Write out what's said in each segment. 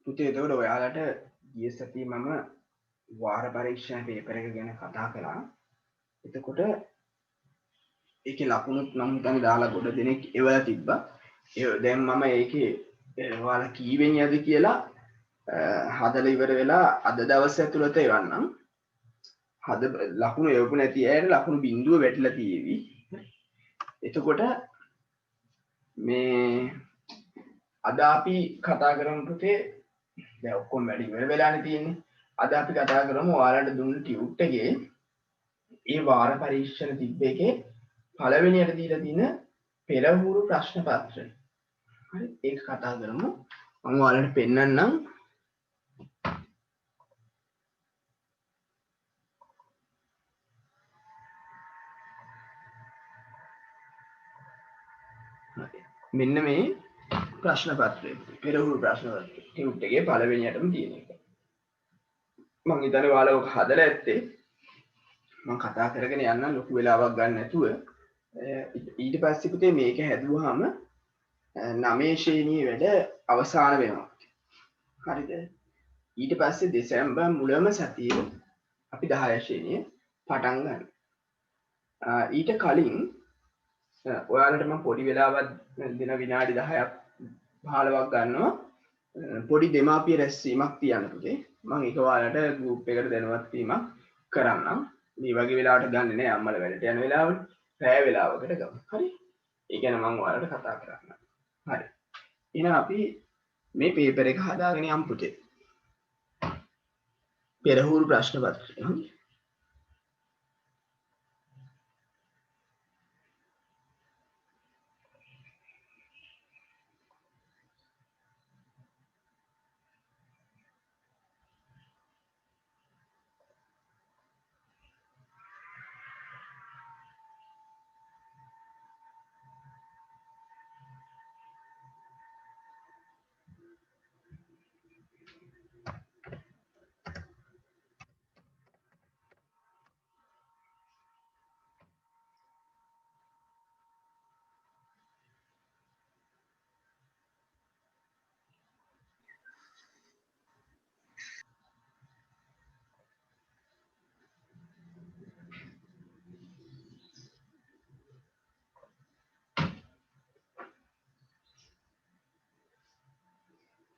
පුතේ එතකොට ඔයාලට ගිය සතියේ මම වාර පරීක්ෂණ පේපර් එක ගැන කතා කළා. එතකොට ඒකේ ලකුණුත් නම් හිතන්නේ දාලා ගොඩ දෙනෙක් එවලා තිබ්බා. දැන් මම ඒකේ ඔයාලා කීවෙන් යද කියලා හදලා ඉවර වෙලා අද දවස් ඇතුළත එවන්නම්. ලකුණු එවපු නැති අයට ලකුණු බිඳුව වැටිලා තියෙවි. එතකොට මේ අද අපි කතා කරමු පුතේ දැන් ඔක්කොම වැඩි ඉවර වෙලානේ තියෙන්නේ. අද අපි කතා කරමු ඔයාලට දුන්න ටියුට් එකේ ඒ වාර පරීක්ෂණ තිබ්බ එකේ පළවෙනියට දීලා තියෙන පෙරහුරු ප්‍රශ්න පත්‍රය. හරි ඒක කතා කරමු. මම ඔයාලට පෙන්නන්නම්. මෙන්න මේ ප්‍රශ්න පත්‍රය. පෙරහුරු ප්‍රශ්න පත්‍රය. ටියුට් එකේ පළවෙනියටම තියෙන එක. මම හිතන්නේ ඔයාලා ඔක හදලා ඇත්තේ. මම කතා කරගෙන යන්න ලොකු වෙලාවක් ගන්න නැතුව ඊට පස්සේ පුතේ මේක හැදුවාම 9 ශ්‍රේණියේ වැඩ අවසන් වෙනවා. හරිද? ඊට පස්සේ දෙසැම්බර් මුලම සතියේ අපි 10 ශ්‍රේණිය පටන් ගන්නවා. ඊට කලින් ඔයාලට මම පොඩි වෙලාවක් දෙන විනාඩි 10ක් 15ක් ගන්නවා. පොඩි දෙමාපිය රැස්වීමක් තියන්න පුතේ. මම ඒක ඔයාලට ගෲප් එකට දැනුවත් වීමක් කරන්නම්. මේ වගේ වෙලාවට ගන්නෙ නෑ අම්මලා වැඩට යන වෙලාවට රැය වෙලාවකට ගමු. හරි? ඒ ගැන මම ඔයාලට කතා කරන්නම්. හරි. එහෙනම් අපි මේ පේපර් එක හදාගෙන යමු පුතේ. පෙරහුරු ප්‍රශ්න පත්‍රය. හරි?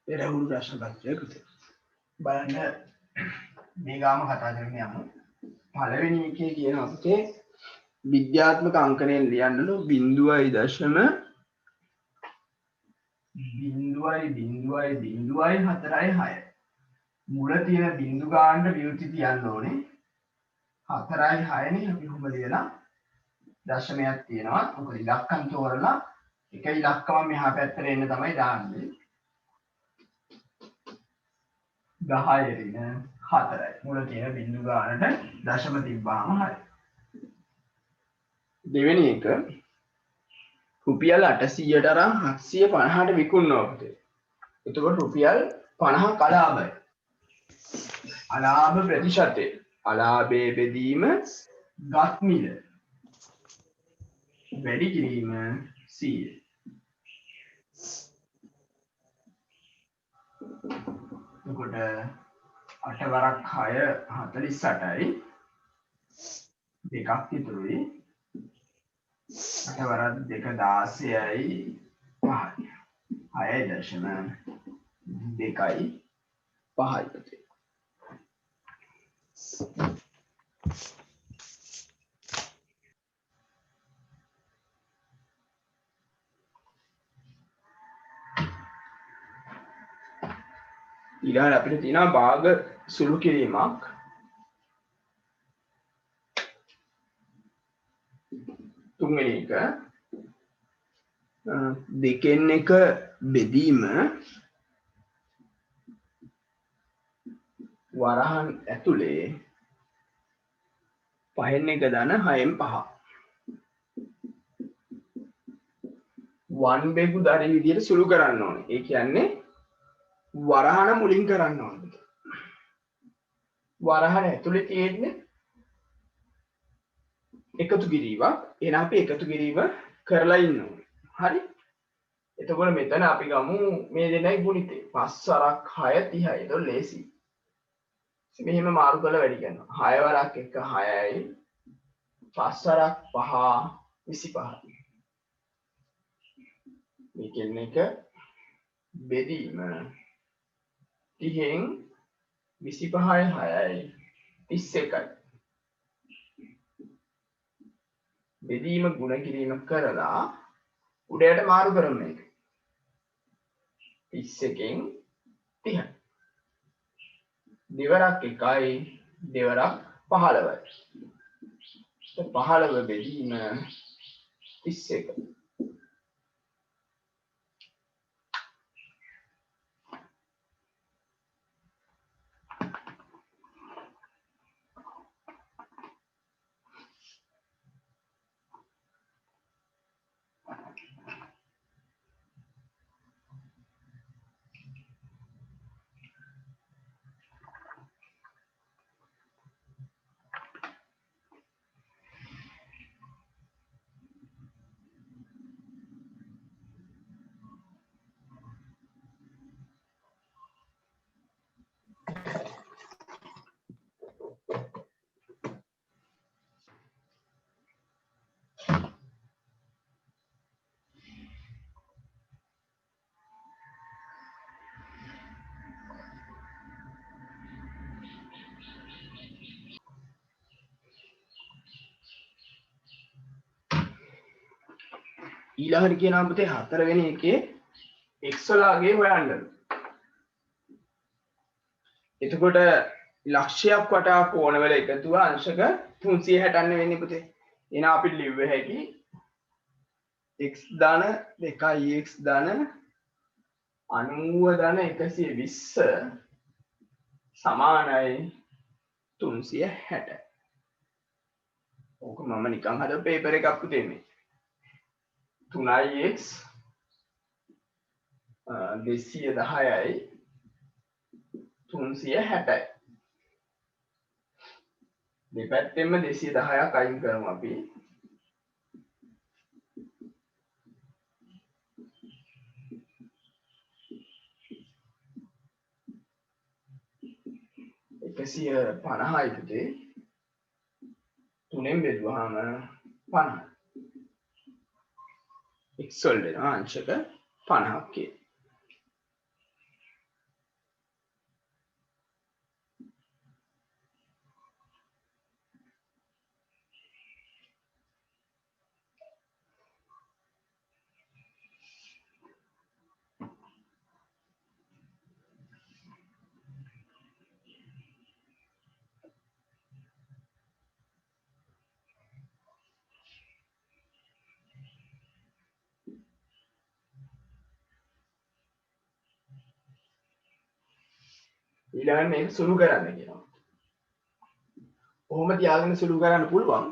පෙරහුරු ප්‍රශ්න පත්‍රය පුතේ. බලන්න මේ ගාම කතා කරගෙන යමු. පළවෙනි එකේ කියනවා පුතේ විද්‍යාත්මක අංකණයෙන් ලියන්නලු 0.0.0.4.6 මුල තියෙන බිංදු ගානට විවෘති තියන්න ඕනේ 4.6 නේ අපි කොහොම ලියලා දශමයක් තියෙනවා මොකද ඉලක්කම් තෝරලා එක ඉලක්කම මෙහා පැත්තට එන්න තමයි දාන්නේ 10 රින 4යි මුල තියෙන බිංදු ගානට දශම තිබ්බාම හරි දෙවෙනි එක රුපියල් 800ට අරන් 750ට විකුණනවා පුතේ. එතකොට රුපියල් 50ක් අලාභයි. අලාභ ප්‍රතිශතය. අලාභයේ බෙදීම ගත් මිල. වැඩි කිරීම 100. එතකොට 8 වරක් 6 48යි. දෙකක් ඉතුරුයි. 8 වරක් 2 16යි 5යි 6.2යි 5යි පුතේ. ඊළඟට අපිට තියෙනවා භාග සුළු කිරීමක්. තුන්වෙනි එක දෙකෙන් එක බෙදීම වරහන් ඇතුලේ පහෙන් එක දන 6න් 5 වන් බෙගු දරි විදියට සුළු කරන්න ඕනේ. ඒ කියන්නේ වරහන මුලින් කරන්න ඕනේ. වරහන ඇතුලේ තියෙන්නේ එකතු කිරීමක්. එහෙනම් අපි එකතු කිරීම කරලා ඉන්න ඕනේ. හරි? එතකොට මෙතන අපි ගමු මේ දෙන්නයි ගුණිතේ 5 වරක් 6 30යි. ඒක ලේසි. මෙහෙම මාරු කරලා වැඩි කරනවා. 6 වරක් 1 6යි. 5 වරක් 5 25යි. මේකෙන් එක බෙදීම 30න් 25යි 6යි 31යි. බෙදීම ගුණ කිරීම කරලා උඩයට මාරු කරන එක. 31න් 30යි. දෙවරක් 1යි දෙවරක් 15යි. 15 බෙදීම 31. ඊළඟට කියනවා පුතේ 4 වෙනි එකේ x වලගේ හොයන්න. එතකොට ලක්ෂයක් වටා කෝණවල එකතුව අංශක 360ක් වෙන්නේ පුතේ. එහෙනම් අපිට ලිව්ව හැකි x ධන 2x ධන 90 ධන 120 සමානයි 360. ඕක මම නිකන් හදපු පේපර් එකක් පුතේ මේ. 3x 210යි 360යි. දෙපැත්තෙන්ම 210ක් අයින් කරමු අපි. එකසිය 50යි පුතේ. 3ෙන් බෙදුවාම 50. x වල වෙනවා අංශක 50ක් කියලා. ඊළඟට මේක සුළු කරන්න කියනවා. කොහොම තියාගෙන සුළු කරන්න පුළුවන්.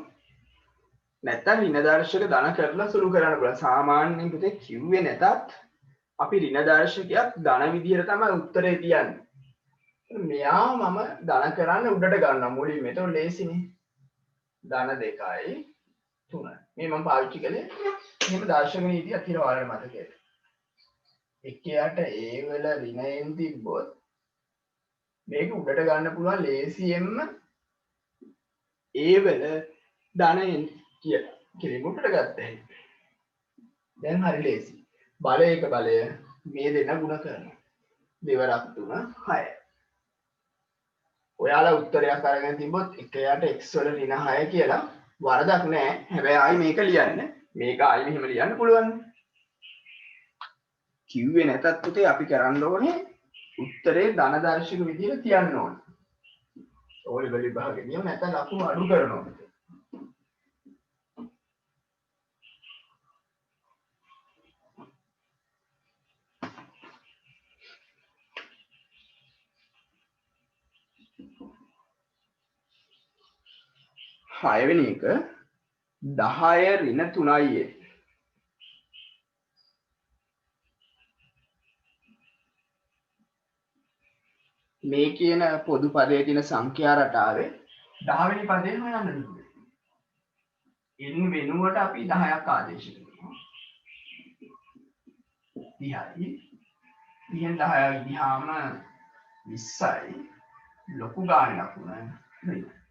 නැත්නම් ඍණ දර්ශක ධන කරලා සුළු කරන්න පුළුවන්. සාමාන්‍යයෙන් පුතේ කිව්වේ නැතත් අපි ඍණ දර්ශකයක් ධන විදිහට තමයි උත්තරේ තියන්නේ. මෙයා මම ධන කරන්න උඩට ගන්නවා මුලින්ම. ඒක ලේසිනේ. ධන 2යි 3යි. මේ මම පාවිච්චි කළේ එහෙම දර්ශක නීතියක් තියෙනවා ඔයාලට මතකද? එකයට ඒ වල ඍණයෙන් තිබ්බොත් මේක උඩට ගන්න පුළුවන් ලේසියෙන්ම ඒ වල ධනයෙන් කියලා. කිරිමුටට ගත්තා. දැන් හරි ලේසි. බලයක බලය මේ දෙන්න ಗುಣ කරනවා. දෙවරක් 3 6. ඔයාලා උත්තරයක් අරගෙන තිබ්බොත් එකයට x වල ඍණ 6 කියලා වරදක් නැහැ. හැබැයි ආයි මේක ලියන්න. මේක ආයි මෙහෙම ලියන්න පුළුවන්. කිව්වේ නැතත් පුතේ අපි කරන්න ඕනේ උත්තරේ ධන දර්ශක විදිහට තියන්න ඕනේ. ඕලි වල විභාගෙදී නැත්නම් ලකුණු අඩු කරනවා. හයවෙනි එක 10 ඍණ 3යි. මේ කියන පොදු පදයේ තියෙන සංඛ්‍යා රටාවේ 10 වෙනි පදේ හොයන්න ඕනේ. n වෙනුවට අපි 10ක් ආදේශ කරනවා. 30යි 30න් 10 ගියාම 20යි ලොකු ගානේ ලකුණ ඍණ.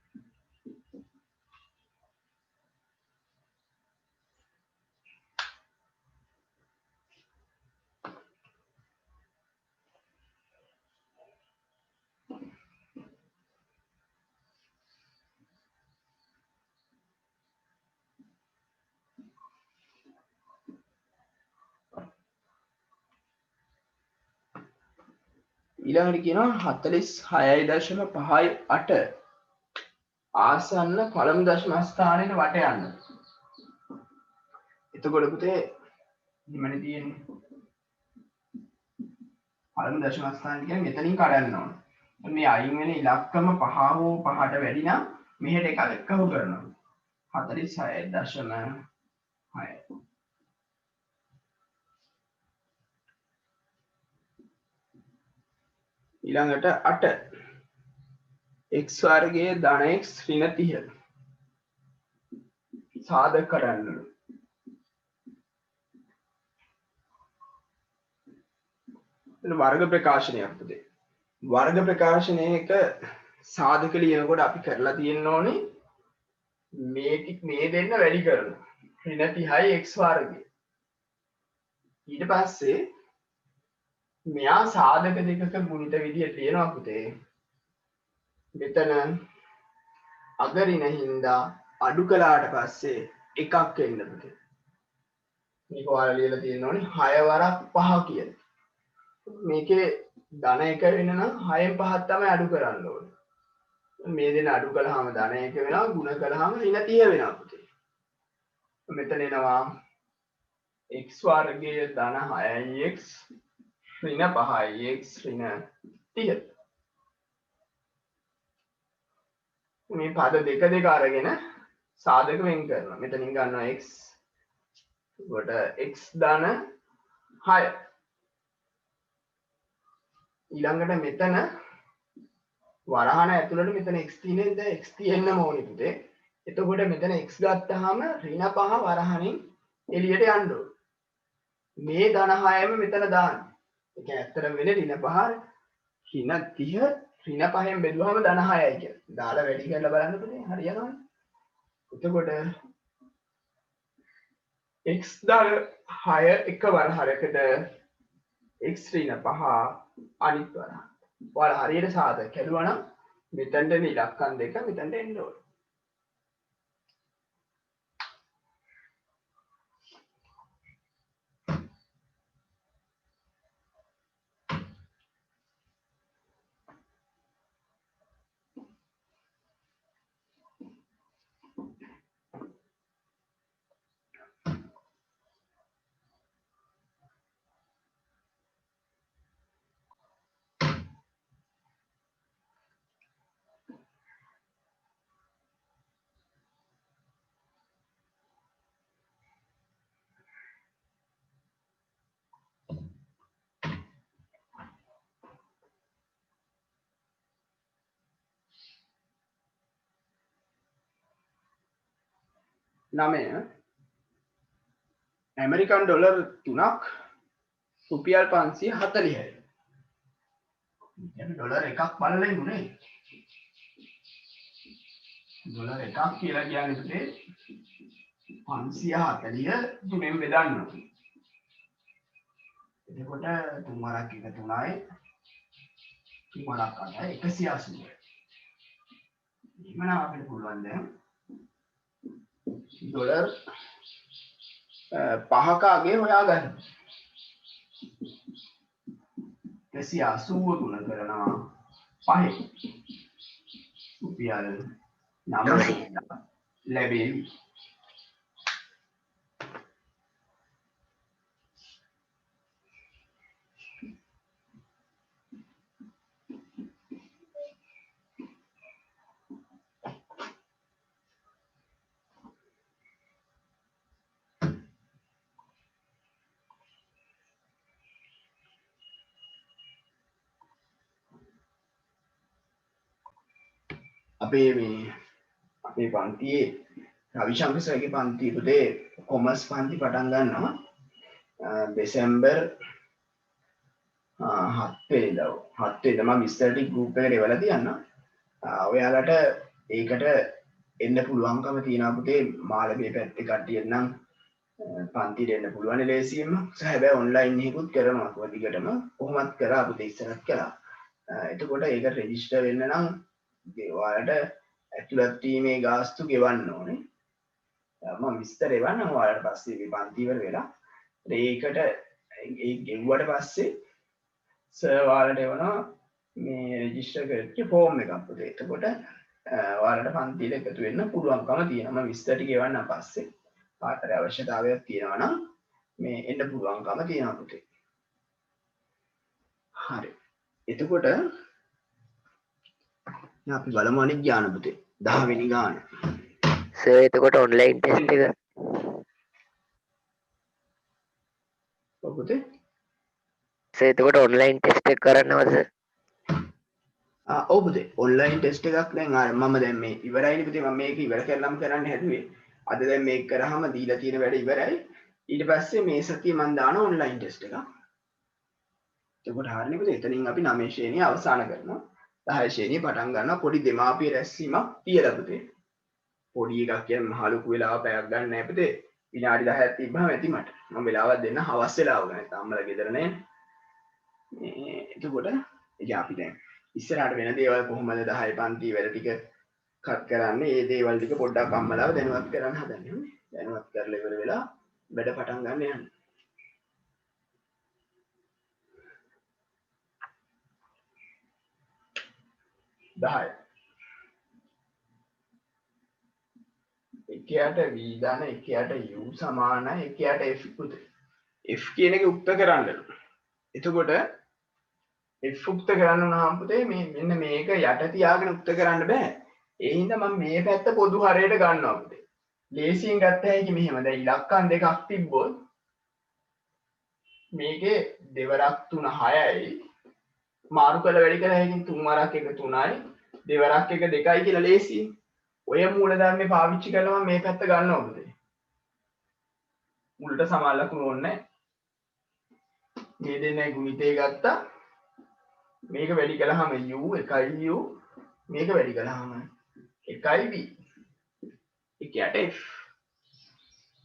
ඊළඟට කියනවා 46.58 ආසන්න පළමු දශම ස්ථානයේ වට යන්න. එතකොට පුතේ මෙන්න තියෙන්නේ පළමු දශම ස්ථානය කියන්නේ මෙතනින් කඩන්න ඕන. මේ අයින් වෙන ඉලක්කම 5 හෝ 5ට වැඩි නම් මෙහෙට එකක් එක්කව කරනවා. 46.6 ඊළඟට 8 x වර්ගයේ ධන x ඍණ 30 සාධක කරන්න. වර්ග ප්‍රකාශනයක් පුතේ. වර්ග ප්‍රකාශනයක සාධක ලියනකොට අපි කරලා තියෙන්න ඕනේ මේ දෙන්න වැඩි කරනවා. ඍණ 30යි x වර්ගය. ඊට පස්සේ මෙයා සාධක දෙකක ගුණිත විදියට ලියනවා පුතේ. මෙතන අග ඍණ හින්දා අඩු කළාට පස්සේ එකක් එන්න පුතේ. මේක ඔයාලා ලියලා තියෙන්න ඕනේ 6 වරක් 5 කියලා. මේකේ ධන 1 වෙන නම් 6න් 5ක් තමයි අඩු කරන්න ඕනේ. මේ දෙන අඩු කළාම ධන 1 වෙනවා, ගුණ කළාම ඍණ 30 වෙනවා පුතේ. මෙතන එනවා x වර්ගයේ ධන 6x ඍණ 5x ඍණ 30. මේ පද දෙක අරගෙන සාධක වෙන් කරනවා. මෙතනින් ගන්නවා x. කොට x ධන 6. ඊළඟට මෙතන වරහන ඇතුළට මෙතන x තියෙන x තියෙන්නම ඕනේ පුතේ. එතකොට මෙතන x ගත්තාම ඍණ 5 වරහනින් එළියට යන්න ඕනේ. මේ ධන 6ම මෙතන දාන්න. ඒ කියන්නේ ඇත්තටම වෙන්නේ ඍණ 5 ඍණ 30 ඍණ 5න් බෙදුවාම ධන 6යි කියලා. දාලා වැඩි කරලා බලන්න පුතේ හරියනවනේ. එතකොට x ධන 6 එක වරහරකට x ඍණ 5 අනිත් වරහන්. ඔයාලා හරියට සාධක කැඩුවා නම් මෙතනට ඉලක්කම් දෙක මෙතනට එන්න ඕනේ. නමය ඇමරිකන් ඩොලර් 3ක් රුපියල් 540යි. يعني ඩොලර් එකක් බලලා ඉන්නේ. ඩොලර් එකක් කියලා කියන්නේ පුතේ 540 තුනෙන් බෙදන්න. එතකොට 3 වරක් එක 3යි 3 වරක් 8යි 180. එහෙනම් අපිට පුළුවන් දැන් ඩොලර් 5ක අගේ හොයාගන්න. 180 ගුණ කරනවා 5 රුපියල් 900 ලැබෙයි. අපේ පන්තියේ රවිශංකර් සර්ගේ පන්තියේ පුතේ කොමර්ස් පන්ති පටන් ගන්නවා දෙසැම්බර් 7 වෙනිදා 7 වෙනිදා මම විස්තර ටික ගෲප් එකට එවලා තියන්නම්. ඔයාලට ඒකට එන්න පුළුවන්කම තියෙනවා පුතේ. මාළඹේ පැත්තේ කට්ටියට නම් පන්තිට එන්න පුළුවන් ලේසියෙන්ම. හැබැයි ඔන්ලයින් එකකුත් කරනවා කොහොමද දිගටම. කොහොමත් කරා පුතේ ඉස්සරහත් කරා. එතකොට ඒක රෙජිස්ටර් වෙන්න නම් ඔයාලට ඇතුළත් වීමේ ගාස්තු ගෙවන්න ඕනේ. මම විස්තර එවන්නම් ඔයාලට පස්සේ මේ පන්ති ඉවර වෙලා. ඒකට ඒ ගෙවුවට පස්සේ සර් ඔයාලට එවනවා මේ රෙජිස්ටර් කරච්ච ෆෝම් එකක් පුතේ. එතකොට ඔයාලට පන්තියට එකතු වෙන්න පුළුවන්කම තියෙනවා. මම විස්තර ටික එවන්නම් පස්සේ. කාටද අවශ්‍යතාවයක් තියෙනවා නම් මේ එන්න පුළුවන්කම තියෙනවා පුතේ. හරි. එතකොට අපි බලමු අනිත් ඥාන පුතේ 10 වෙනි ගාන. සර් එතකොට ඔන්ලයින් ටෙස්ට් එක පුතේ සර් එතකොට ඔන්ලයින් ටෙස්ට් එක කරන්නවද සර්? ඔව් පුතේ ඔන්ලයින් ටෙස්ට් එකක් දැන් අර මම දැන් මේ ඉවරයිනේ පුතේ. මම මේක ඉවර කරලම කරන්න හැදුවේ. අද දැන් මේක කරාම දීලා තියෙන වැඩ ඉවරයි. ඊට පස්සේ මේ සතිය මම දාන ඔන්ලයින් ටෙස්ට් එකක්. එතකොට හරිනේ පුතේ. එතනින් අපි 9 ශ්‍රේණිය අවසන් කරනවා. 10 ශ්‍රේණිය පටන් ගන්නවා. පොඩි දෙමාපිය රැස්වීමක් තියලා පුතේ. පොඩි එකක් කියන්නේ මහ ලොකු වෙලාව පැයක් ගන්න නැහැ පුතේ. විනාඩි 10ක් තිබ්බම ඇති මට. මම වෙලාවක් දෙන්න හවස් වෙලාව ගන්න. තාමලා ගෙදර නෑ. මේ එතකොට ඉතින් අපි දැන් ඉස්සරහට වෙන දේවල් කොහොමද 10 පන්ති වැඩ ටික කට් කරන්නේ? මේ දේවල් ටික පොඩ්ඩක් අම්මලාව දැනුවත් කරන්න හදන්නේ. දැනුවත් කරලා ඉවර වෙලා වැඩ පටන් ගන්න යන්න. 10 එකයට v දාන එකයට u සමානයි එකයට f පුතේ. f කියන එක උක්ත කරන්න. එතකොට f උක්ත කරන්න උනහම පුතේ මේ මෙන්න මේක යට තියාගෙන උක්ත කරන්න බෑ. ඒ හින්දා මම මේ පැත්ත පොදු හරයට ගන්නවා පුතේ. ලේසියෙන් ගත්ත හැකි මෙහෙම. දැන් ඉලක්කම් දෙකක් තිබ්බොත් මේකේ දෙවරක් 3 6යි. මාරු කළ වැඩි කළ හැකින් 3 වරක් 1 3යි. දෙවරක් 1 2යි කියලා ලේසියි. ඔය මූලධර්මේ පාවිච්චි කරලා මම මේ පැත්ත ගන්නවා පුතේ. මුලට සමාන ලකුණු ඕනේ මේ දෙන්නයි ගුණිතේ ගත්තා. මේක වැඩි කළාම u 1යි u මේක වැඩි කළාම 1යි v. එකයට f.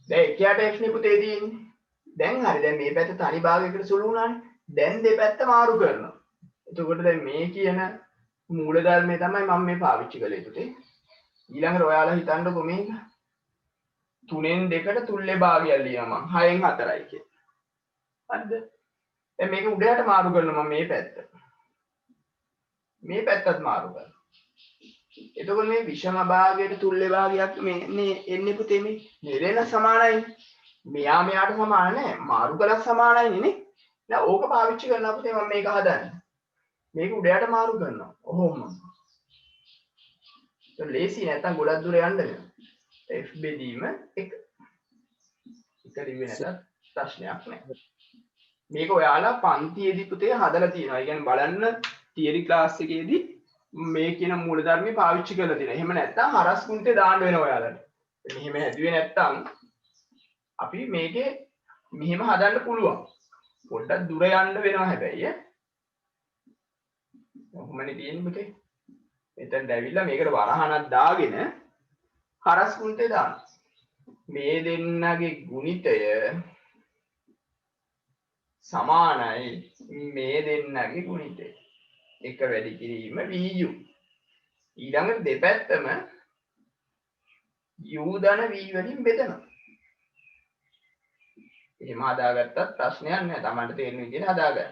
දැන් එකයට f නේ පුතේ තියෙන්නේ. දැන් හරි දැන් මේ පැත්ත තනි භාගයකට සුළු වුණානේ. දැන් දෙපැත්ත මාරු කරනවා. එතකොට දැන් මේ කියන මූලධර්මය තමයි මම මේ පාවිච්චි කළේ පුතේ. ඊළඟට ඔයාලා හිතන්නකෝ මේක 3න් 2ට තුල්ලේ භාගයක් ලියනවා මම 6න් 4යි කියලා. හරිද? දැන් මේක උඩයට මාරු කරනවා මම මේ පැත්ත. මේ පැත්තත් මාරු කරනවා. එතකොට මේ විෂම භාගයට තුල්ලේ භාගයක් මේ එන්නේ පුතේ මේ නිරේන සමානයි. මෙයා මෙයාට සමාන නැහැ. මාරු කළා සමානයිනේ නේ. දැන් ඕක පාවිච්චි කරනවා පුතේ මම මේක හදන්නේ. මේක උඩයට මාරු කරනවා. ඔහොම. ලේසි නැත්තම් ගොඩක් දුර යන්න වෙනවා. f බෙදීම 1. එක දිව්වේ නැතත් ප්‍රශ්නයක් නැහැ. මේක ඔයාලා පන්තියේදී පුතේ හදලා තියෙනවා. ඒ කියන්නේ බලන්න තියරි ක්ලාස් එකේදී මේ කියන මූලධර්මය පාවිච්චි කරලා තියෙනවා. එහෙම නැත්තම් හරස් කුන්තේ දාන්න වෙනවා ඔයාලට. මෙහෙම හැදුවේ නැත්තම් අපි මේකේ මෙහෙම හදන්න පුළුවන්. පොඩ්ඩක් දුර යන්න වෙනවා හැබැයි ඈ. කොහොමනේ තියෙන්නේ පුතේ? එතෙන් ඇවිල්ලා මේකට වරහනක් දාගෙන හරස් කුන්තේ දාන්න. මේ දෙන්නගේ ගුණිතය සමානයි මේ දෙන්නගේ ගුණිතය. එක වැඩි කිරීම vu. ඊළඟට දෙපැත්තම u ධන v වලින් බෙදනවා. එහෙම හදාගත්තත් ප්‍රශ්නයක් නෑ. Tamanට තේරෙන විදිහට හදාගන්න.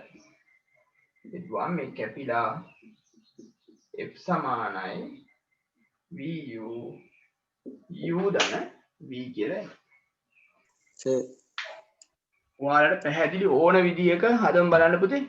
බෙදුවම මේ කැපිලා f සමානයි vu u ධන v කියලා. ඔයාලට පැහැදිලි ඕන විදිහක හදමු බලන්න පුතේ.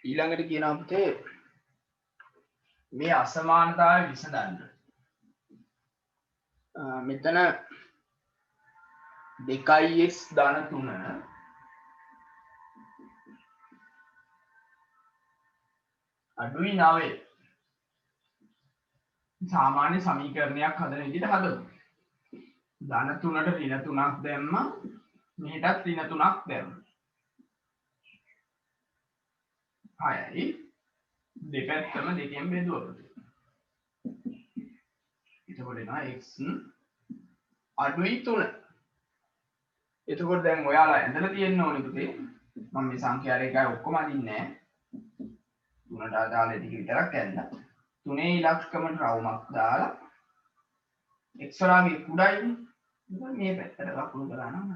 ඊළඟට කියනවා පුතේ මේ අසමානතාවය විසඳන්න. මෙතන 2x ධන 3 අඩුයි 9 සාමාන්‍ය සමීකරණයක් හදන විදිහට හදමු. ධන 3ට ඍණ 3ක් දැම්මා. මෙහෙටත් ඍණ 3ක් දැම්මා. 6යි දෙපැත්තම දෙකෙන් බෙදුවොත්. එතකොට එනවා x අඩුයි 3. එතකොට දැන් ඔයාලා ඇඳලා තියෙන්න ඕනේ පුතේ. මම මේ සංඛ්‍යා රේඛය ඔක්කොම අදින්නේ නැහැ. 3ට අදාළ ටික විතරක් ඇඳලා 3 ඉලක්කමට රවුමක් දාලා x වරාගේ කුඩයිනේ. මේ පැත්තට ලකුණු කරා නම්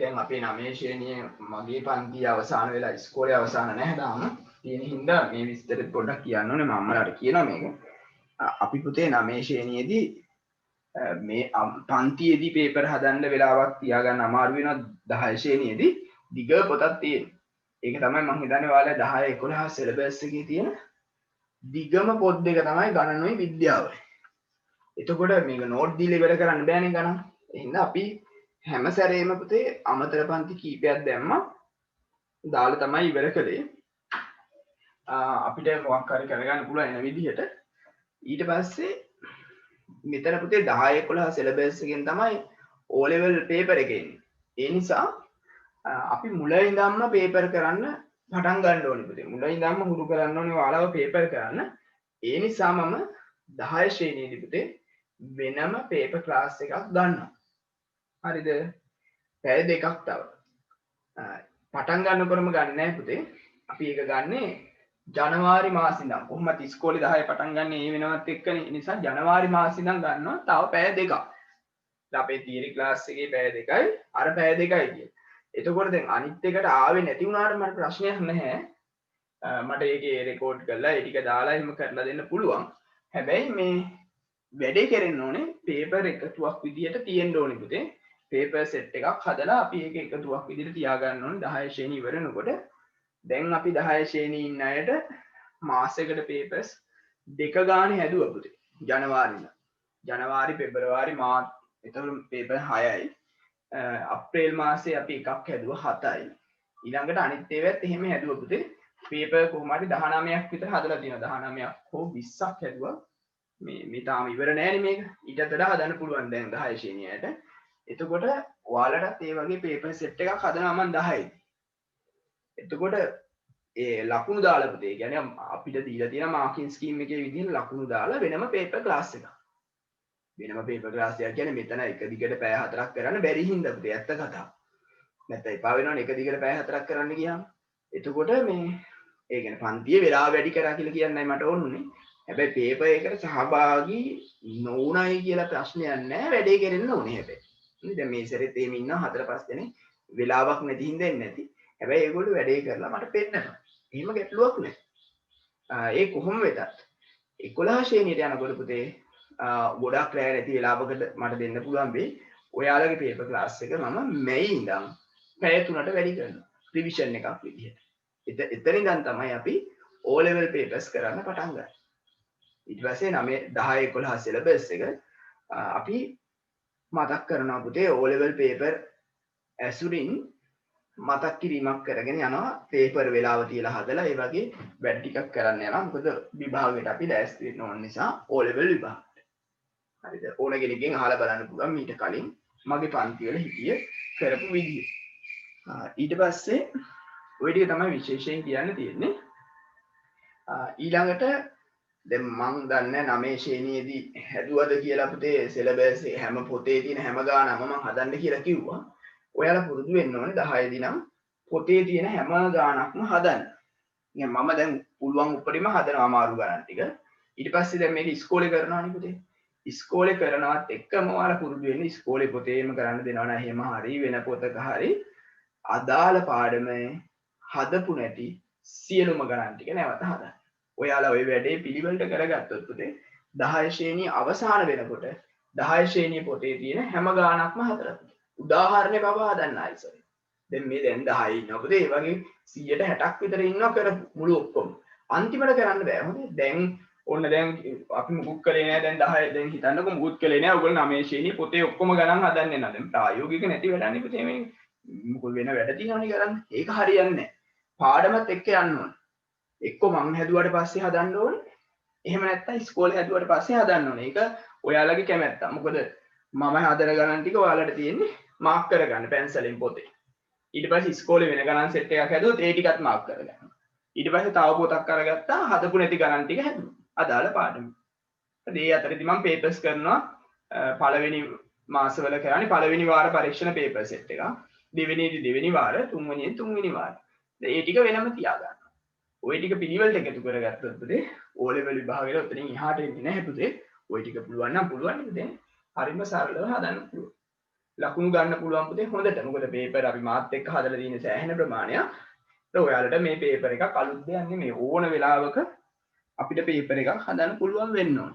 දැන් අපේ 9 ශ්‍රේණියේ මගේ පන්තිය අවසාන වෙලා ඉස්කෝලේ අවසාන නැහැ තාම. තියෙන හින්දා මේ විස්තර පොඩ්ඩක් කියන්න ඕනේ. මම අම්මලාට කියනවා මේක. අපි පුතේ 9 ශ්‍රේණියේදී මේ පන්තියේදී පේපර් හදන්න වෙලාවක් තියාගන්න අමාරු වෙනවා 10 ශ්‍රේණියේදී දිග පොතක් තියෙනවා. ඒක තමයි මම හිතන්නේ ඔයාලා 10 11 සිලබස් එකේ තියෙන දිගම පොත් දෙක තමයි ගණනුයි විද්‍යාවයි. එතකොට මේක නෝට් දීලා ඉවර කරන්න බෑනේ ගණන්. එහෙනම් අපි හැම සැරේම පුතේ අමතර පන්ති කීපයක් දැම්මා. දාලා තමයි ඉවර කළේ. අපිට මොකක් හරි කරගන්න පුළුවන් එන විදිහට. ඊට පස්සේ මෙතන පුතේ 10 11 සිලබස් එකෙන් තමයි O level paper එක එන්නේ. ඒ නිසා අපි මුලින් ඉඳන්ම paper කරන්න පටන් ගන්න ඕනේ පුතේ. මුලින් ඉඳන්ම හුරු කරන්න ඕනේ ඔයාලව paper කරන්න. ඒ නිසා මම 10 ශ්‍රේණියේදී පුතේ වෙනම paper class එකක් ගන්නවා. හරිද? පැය දෙකක් තව. පටන් ගන්නකොටම ගන්න නැහැ පුතේ. අපි ඒක ගන්නේ ජනවාරි මාසේ ඉඳන්. කොහොමද ඉස්කෝලේ 10 පටන් ගන්න ඒ වෙනවත් එක්කනේ. ඒ නිසා ජනවාරි මාසේ ඉඳන් ගන්නවා තව පැය දෙකක්. අපේ තියරි ක්ලාස් එකේ පැය දෙකයි අර පැය දෙකයි කියන. එතකොට දැන් අනිත් එකට ආවේ නැති වුණාට මට ප්‍රශ්නයක් නැහැ. මට ඒකේ රෙකෝඩ් කරලා ඒ ටික දාලා එහෙම කරලා දෙන්න පුළුවන්. හැබැයි මේ වැඩේ කරන්න ඕනේ පේපර් එකතුවක් විදිහට තියෙන්න ඕනේ පුතේ. පේපර් සෙට් එකක් හදලා අපි ඒක එකතුවක් විදිහට තියාගන්න ඕනේ 10 ශ්‍රේණිය ඉවර වෙනකොට. දැන් අපි 10 ශ්‍රේණියේ ඉන්න අයට මාසයකට පේපර්ස් දෙක ගානේ හැදුවා පුතේ. ජනවාරි පෙබරවාරි මාර්ච් එතකොට පේපර් 6යි. අප්‍රේල් මාසේ අපි එකක් හැදුවා 7යි. ඊළඟට අනිත් ඒවාත් එහෙම හැදුවා පුතේ. පේපර් කොහොම හරි 19ක් විතර හදලා තියෙනවා. 19ක් හෝ 20ක් හැදුවා. මේ තාම ඉවර නෑනේ මේක. ඊටත් වඩා හදන්න පුළුවන් දැන් 10 ශ්‍රේණියට. එතකොට ඔයාලටත් ඒ වගේ පේපර් සෙට් එකක් හදනවා මම 10යි. එතකොට ඒ ලකුණු දාලා පුතේ කියන්නේ අපිට දීලා තියෙන මාකින් ස්කීම් එකේ විදිහට ලකුණු දාලා වෙනම පේපර් ක්ලාස් එකක්. වෙනම පේපර් ක්ලාස් එකක් කියන්නේ මෙතන එක දිගට පැය 4ක් කරන්න බැරි හින්දා පුතේ ඇත්ත කතාව. නැත්නම් එපා වෙනවනේ එක දිගට පැය 4ක් කරන්න ගියාම. එතකොට මේ ඒ කියන්නේ පන්තියේ වෙලාව වැඩි කරා කියලා කියන්නයි මට ඕනුනේ. හැබැයි පේපර් එකට සහභාගී නොවුණයි කියලා ප්‍රශ්නයක් නැහැ. වැඩේ කරන්න ඕනේ හැබැයි. දැන් මේ සැරේත් එහෙම ඉන්නවා 4-5 දෙනෙක් වෙලාවක් නැති හින්දා එන්නේ නැති. හැබැයි ඒගොල්ලෝ වැඩේ කරලා මට පෙන්නනවා. එහෙම ගැටලුවක් නැහැ. ඒ කොහොම වෙතත් 11 ශ්‍රේණියට යනකොට පුතේ ගොඩක් රැය නැති වෙලාවකට මට දෙන්න පුළුවන් වෙයි. ඔයාලගේ පේපර් ක්ලාස් එක මම මැයි ඉඳන් පැය 3ට වැඩි කරනවා. රිවිෂන් එකක් විදිහට. එතන ඉඳන් තමයි අපි O level papers කරන්න පටන් ගන්නේ. ඊට පස්සේ 9 10 11 සිලබස් එක අපි මතක් කරනවා පුතේ O level paper ඇසුරින් මතක් කිරීමක් කරගෙන යනවා පේපර් වෙලාව තියලා හදලා ඒ වගේ වැඩ ටිකක් කරන්න යනවා. මොකද විභාගයට අපි ලෑස්ති වෙන්න ඕන නිසා O level විභාගයට. හරිද? ඕන කෙනෙක්ගෙන් අහලා බලන්න පුළුවන් මීට කලින් මගේ පන්ති වල හිටිය කරපු විදිය. ඊට පස්සේ ওই ටික තමයි විශේෂයෙන් කියන්න තියෙන්නේ. ඊළඟට දැන් මං දන්නේ 9 ශ්‍රේණියේදී හැදුවද කියලා පුතේ සිලබස් හැම පොතේ තියෙන හැම ගානම මං හදන්න කියලා කිව්වා. ඔයාලා පුරුදු වෙන්න ඕනේ 10 දී නම් පොතේ තියෙන හැම ගානක්ම හදන්න. මම දැන් පුළුවන් උඩරිම හදනවා අමාරු ගණන් ටික. ඊට පස්සේ දැන් මේක ඉස්කෝලේ කරනවානේ පුතේ. ඉස්කෝලේ කරනවත් එක්කම ඔයාලා පුරුදු වෙන්න ඉස්කෝලේ පොතේම කරන්න දෙනවා නම් එහෙම හරි වෙන පොතක හරි අදාළ පාඩමේ හදපු නැති සියලුම ගණන් ටික නැවත හදන්න. ඔයාලා ওই වැඩේ පිළිවෙලට කරගත්තොත් පුතේ 10 ශ්‍රේණිය අවසාන වෙනකොට 10 ශ්‍රේණිය පොතේ තියෙන හැම ගානක්ම 4ක්. උදාහරණයක් බව හදන්න ආයිසර්. දැන් මේ දැන් 10 ඉන්නවා පුතේ. ඒ වගේ 160ක් විතර ඉන්නවා කරපු මුළු ඔක්කොම. අන්තිමට කරන්න බෑ. හොඳේ. දැන් ඕන්න දැන් අපි මුකුත් කළේ නෑ. දැන් 10 දැන් හිතන්නකො මුකුත් කළේ නෑ. ඔයගොල්ලෝ 9 ශ්‍රේණිය පොතේ ඔක්කොම ගණන් හදන්නේ නැහැ. දැන් ප්‍රායෝගික නැති වැඩන්නේ පුතේ මේ. මුකුත් වෙන වැඩ තියෙනවනේ කරන්න. ඒක හරියන්නේ නැහැ. පාඩමත් එක්ක යන්න ඕනේ. එක්ක මම හැදුවට පස්සේ හදන්න ඕනේ. එහෙම නැත්නම් ඉස්කෝලේ හැදුවට පස්සේ හදන්න ඕනේ. ඒක ඔයාලගේ කැමැත්ත. මොකද මම හදන ගණන් ටික ඔයාලට තියෙන්නේ මාක් කරගන්න පැන්සලෙන් පොතේ. ඊට පස්සේ ඉස්කෝලේ වෙන ගණන් සෙට් එකක් හැදුවොත් ඒ ටිකත් මාක් කරගන්න. ඊට පස්සේ තව පොතක් අරගත්තා හදපු නැති ගණන් ටික හැදුවා. අදාළ පාඩම. ඒ අතරේදී මම පේපර්ස් කරනවා පළවෙනි මාසවල කරන්නේ පළවෙනි වාර පරීක්ෂණ පේපර් සෙට් එක. දෙවෙනි වාර තුන්වෙනි වාර. ඒ ටික වෙනම තියාගන්න. ওই ටික පිළිවෙලට එකතු කරගත්තොත් පුතේ O level විභාගෙට උතනින් එහාට එන්නේ නැහැ පුතේ. ওই ටික පුළුවන් නම් පුළුවන් පුතේ. හරිම සරලව හදන්න පුළුවන්. ලකුණු ගන්න පුළුවන් පුතේ හොඳට. මොකද පේපර් අපි මාත් එක්ක හදලා තියෙන සෑහෙන ප්‍රමාණයක්. ඒක ඔයාලට මේ පේපර් එකක් අලුත් දෙයක් නෙමෙයි. ඕන වෙලාවක අපිට පේපර් එකක් හදන්න පුළුවන් වෙන්න ඕන.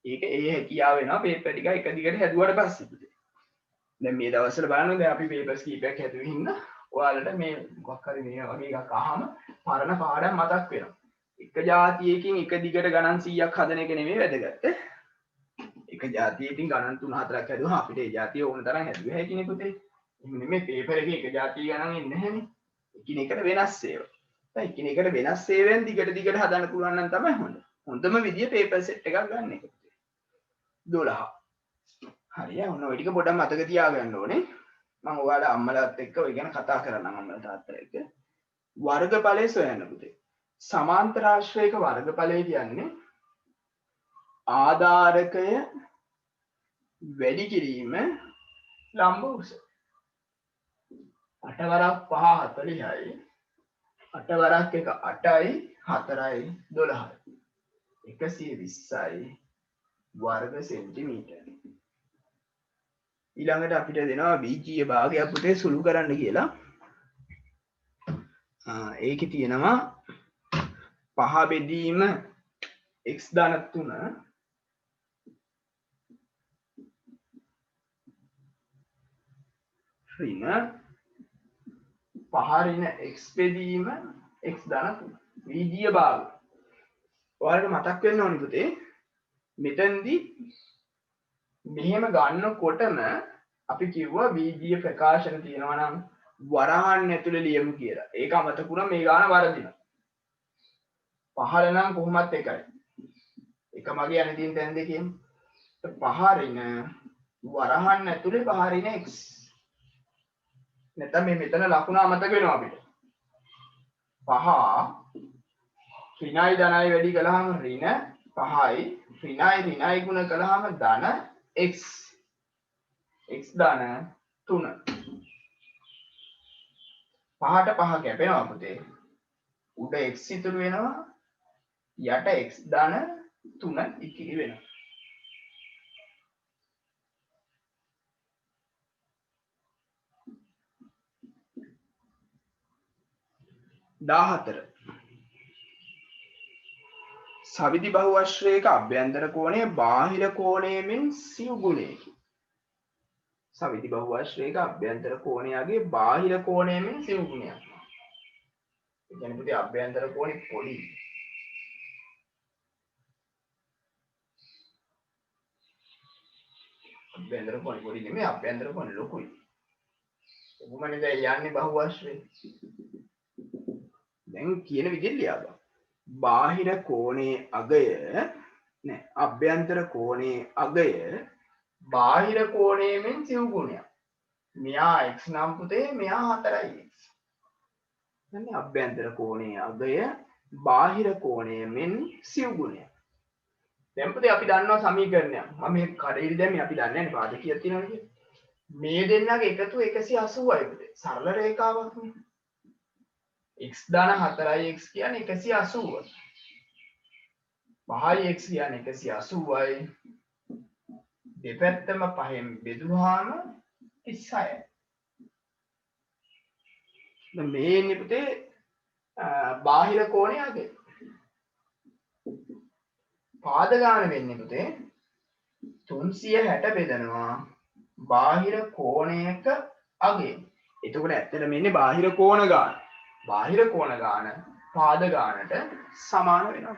ඒක ඒ හැකියාව වෙනවා පේපර් ටික එක දිගට හැදුවට පස්සේ පුතේ. දැන් මේ දවස්වල බලන්න දැන් අපි පේපර්ස් කීපයක් හැදුවේ හින්දා ඔයාලට මේ මොකක් හරි මේ වගේ එකක් අහම පරණ පාඩම් මතක් වෙනවා. එක જાතියකින් එක දිගට ගණන් 100ක් හදන එක නෙමෙයි වැදගත්. එක જાතියකින් ගණන් 3-4ක් හැදුවා අපිට ඒ જાතිය ඕන තරම් හැදුව හැකිනේ පුතේ. එහෙම නෙමෙයි පේපර් එකේ එක જાතිය ගණන් එන්නේ නැහැනේ. එකිනෙකට වෙනස් ඒවා. දැන් එකිනෙකට වෙනස් ඒවාෙන් දිගට හදන්න පුළුවන් නම් තමයි හොඳ. හොඳම විදිය පේපර් සෙට් එකක් ගන්න එක. 12. හරිය. ඔන්න ඔය ටික පොඩ්ඩක් මතක තියාගන්න ඕනේ. මම ඔයාලා අම්මලාත් එක්ක ඔය ගැන කතා කරන්නම් අම්මලා තාත්තලා එක්ක. වර්ගඵලය සොයන්න පුතේ. සමාන්තරාශ්‍රයක වර්ගඵලය කියන්නේ ආධාරකය වැඩි කිරීම ලම්බ උස. 8 වරක් 5 40යි. 8 වරක් 1 8යි 4යි 12යි. 120යි වර්ග සෙන්ටිමීටර්. ඊළඟට අපිට දෙනවා බීජීය භාගයක් පුතේ සුළු කරන්න කියලා. ඒකේ තියෙනවා 5 බෙදීම x ධන 3 ඍණ 5 ඍණ x බෙදීම x ධන 3 බීජීය භාග. ඔයාලට මතක් වෙන්න ඕනි පුතේ මෙතෙන්දී මෙහෙම ගන්නකොටම අපි කිව්වා බීජීය ප්‍රකාශන තියෙනවා නම් වරහන් ඇතුලේ ලියමු කියලා. ඒක අමතකුණා මේ ගාන වරදිනවා. පහළ නම් කොහොමත් එකයි. එක මගේ යන තියෙන තැන දෙකෙන්. පහරින වරහන් ඇතුලේ පහරින x. නැත්නම් මේ මෙතන ලකුණ අමතක වෙනවා අපිට. 5 ඍණයි ධනයි වැඩි කළාම ඍණ 5යි ඍණයි ගුණ කළාම ධන x. x ධන 3. 5ට 5 කැපෙනවා පුතේ. උඩ x ඉතුරු වෙනවා. යට x ධන 3 ඉතිරි වෙනවා. 14 සවිධි බහුවශ්‍රයක අභ්‍යන්තර කෝණය බාහිර කෝණයෙන් සිව් ගුණයකි. සවිධි බහුවශ්‍රයක අභ්‍යන්තර කෝණයගේ බාහිර කෝණයෙන් සිව් ගුණයක්. ඒ කියන්නේ පුතේ අභ්‍යන්තර කෝණේ පොඩි. අභ්‍යන්තර කෝණේ පොඩි නෙමෙයි අභ්‍යන්තර කෝණේ ලොකුයි. කොහොමද යන්නේ බහුවශ්‍රේ? දැන් කියන විදිහට ලියපන්. බාහිර කෝණයේ අගය නෑ අභ්‍යන්තර කෝණයේ අගය බාහිර කෝණයෙන් සිව් ගුණයක්. මෙයා x නම් පුතේ මෙයා 4යි x. දැන් අභ්‍යන්තර කෝණයේ අගය බාහිර කෝණයෙන් සිව් ගුණයක්. දැන් පුතේ අපි දන්නවා සමීකරණයක්. මම මේ කඩේට දැම්මේ අපි දන්නේ නැහැ පාදකියක් තියෙනවා කියලා. මේ දෙන්නගේ එකතු 180යි පුතේ. සරල රේඛාවක් නේ. x ධන 4x කියන්නේ 180යි. 5x කියන්නේ 180යි. දෙපැත්තම 5න් බෙදුවාම 36යි. දැන් මේ ඉන්නේ පුතේ බාහිර කෝණය අගය. පාද ගාන වෙන්නේ පුතේ 360 බෙදනවා බාහිර කෝණයක අගය. එතකොට ඇත්තටම ඉන්නේ බාහිර කෝණ ගාන. බාහිර කෝණ ගාන පාද ගානට සමාන වෙනවා.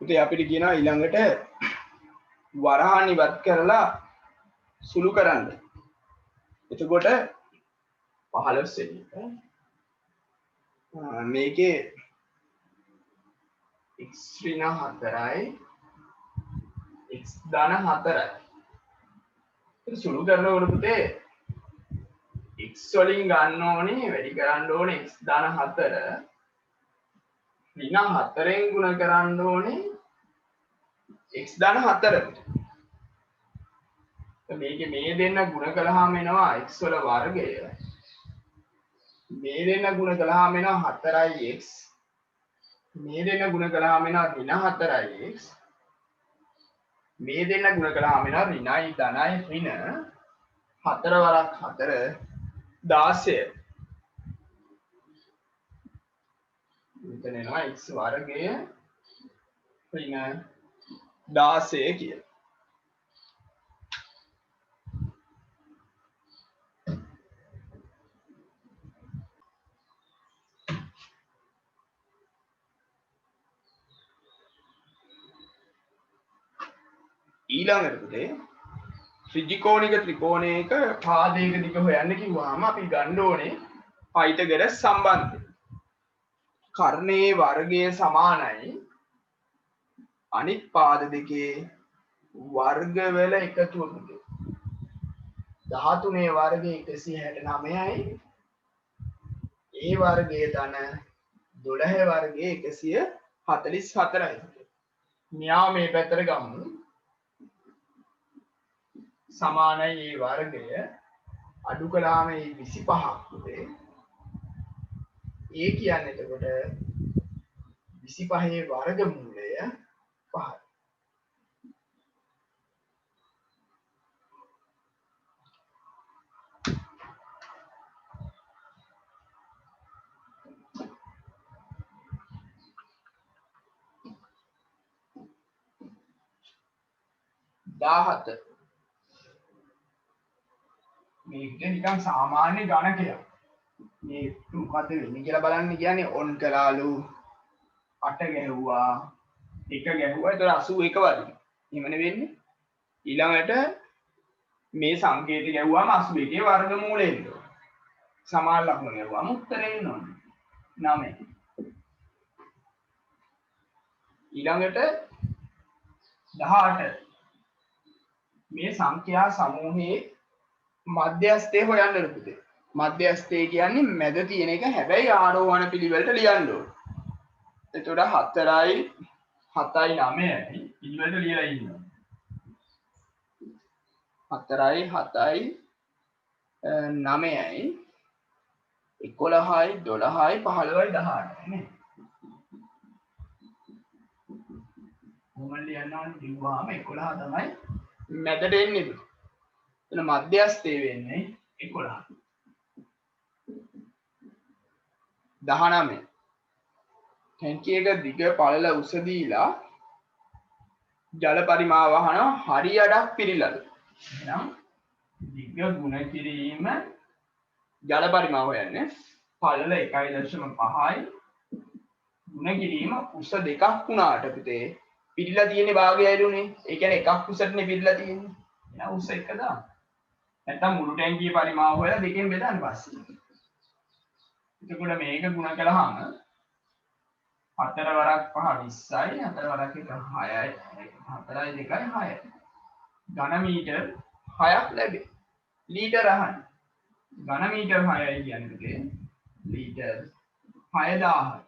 පුතේ අපිට කියනවා ඊළඟට වරහන් ඉවත් කරලා සුළු කරන්න. එතකොට 15 වෙනි මේකේ x ඍණ 4යි x ධන 4යි. ඒක සුළු කරනකොට පුතේ x වලින් ගන්න ඕනේ වැඩි කරන්න ඕනේ x ධන 4 ඍණ 4ෙන් ගුණ කරන්න ඕනේ x ධන 4. මේකේ මේ දෙන්න ගුණ කළාම එනවා x වල වර්ගය. මේ දෙන්න ගුණ කළාම එනවා 4x. මේ දෙන්න ගුණ කළාම එනවා ඍණ 4x. මේ දෙන්න ගුණ කළාම එනවා ඍණයි ධනයි ඍණ 4 වරක් 4 16. මෙතන එනවා x වර්ගය ඍණ 16 කියලා. ඊළඟට පුතේ ත්‍රිජිකෝණික ත්‍රිකෝණයක පාදයක දිග හොයන්න කිව්වහම අපි ගන්න ඕනේ පයිතගොරස් සම්බන්ධය. කර්ණයේ වර්ගය සමානයි අනිත් පාද දෙකේ වර්ගවල එකතුව පුතේ. 13 වර්ගය 169යි. ඒ වර්ගයේ ධන 12 වර්ගය 144යි. මෙයා මේ පැත්තට ගමු. සමානයි මේ වර්ගය අඩු කළාම මේ 25ක් පුතේ. ඒ කියන්නේ එතකොට 25 වර්ගමූලය 5යි. දාහත මේක නිකන් සාමාන්‍ය ගණකයක්. මේ මොකද වෙන්නේ කියලා බලන්න කියන්නේ ඔන් කළාලු 8 ගැහුවා 1 ගැහුවා ඒතර 81 වර්ගය. එහෙමනේ වෙන්නේ. ඊළඟට මේ සංකේතය ගැහුවාම 81 වර්ගමූලය එනවා. සමාන ලකුණ ගැහුවාම උත්තරේ එනවා 9. ඊළඟට 18 මේ සංඛ්‍යා සමූහයේ මධ්‍යස්ථය හොයන්න පුතේ. මධ්‍යස්ථය කියන්නේ මැද තියෙන එක හැබැයි ආරෝහණ පිළිවෙලට ලියන්න ඕනේ. එතකොට 4යි 7යි 9යි පිළිවෙලට ලියලා ඉන්නවා. 4යි 7යි 9යි 11යි 12යි 15යි 18යි නේ. මොකක්ද ලියන්න කිව්වම 11 තමයි මැදට එන්නේ. එතන මධ්‍යස්ථය වෙන්නේ 11. 19 ටැංකිය එක දිග පළල උස දීලා ජල පරිමාව අහනවා හරි අඩක් පිළිලද. එහෙනම් දිග ගුණ කිරීම ජල පරිමාව හොයන්නේ පළල 1.5යි ගුණ කිරීම උස දෙකක් වුණාට පුතේ පිළිලා තියෙන්නේ භාගයයිලුනේ. ඒ කියන්නේ එකක් උසටනේ පිළිලා තියෙන්නේ. එහෙනම් උස එක දාන්න. නැත්නම් මුළු ටැංකිය පරිමාව හොයලා දෙකෙන් බෙදන්න පස්සේ. එතකොට මේක ගුණ කළාම 4 වරක් 5 20යි 4 වරක් 1 6යි 4යි 2යි 6යි. ඝන මීටර් 6ක් ලැබේ. ලීටර අහන්න. ඝන මීටර් 6යි කියන්නේ ලීටර් 6000යි.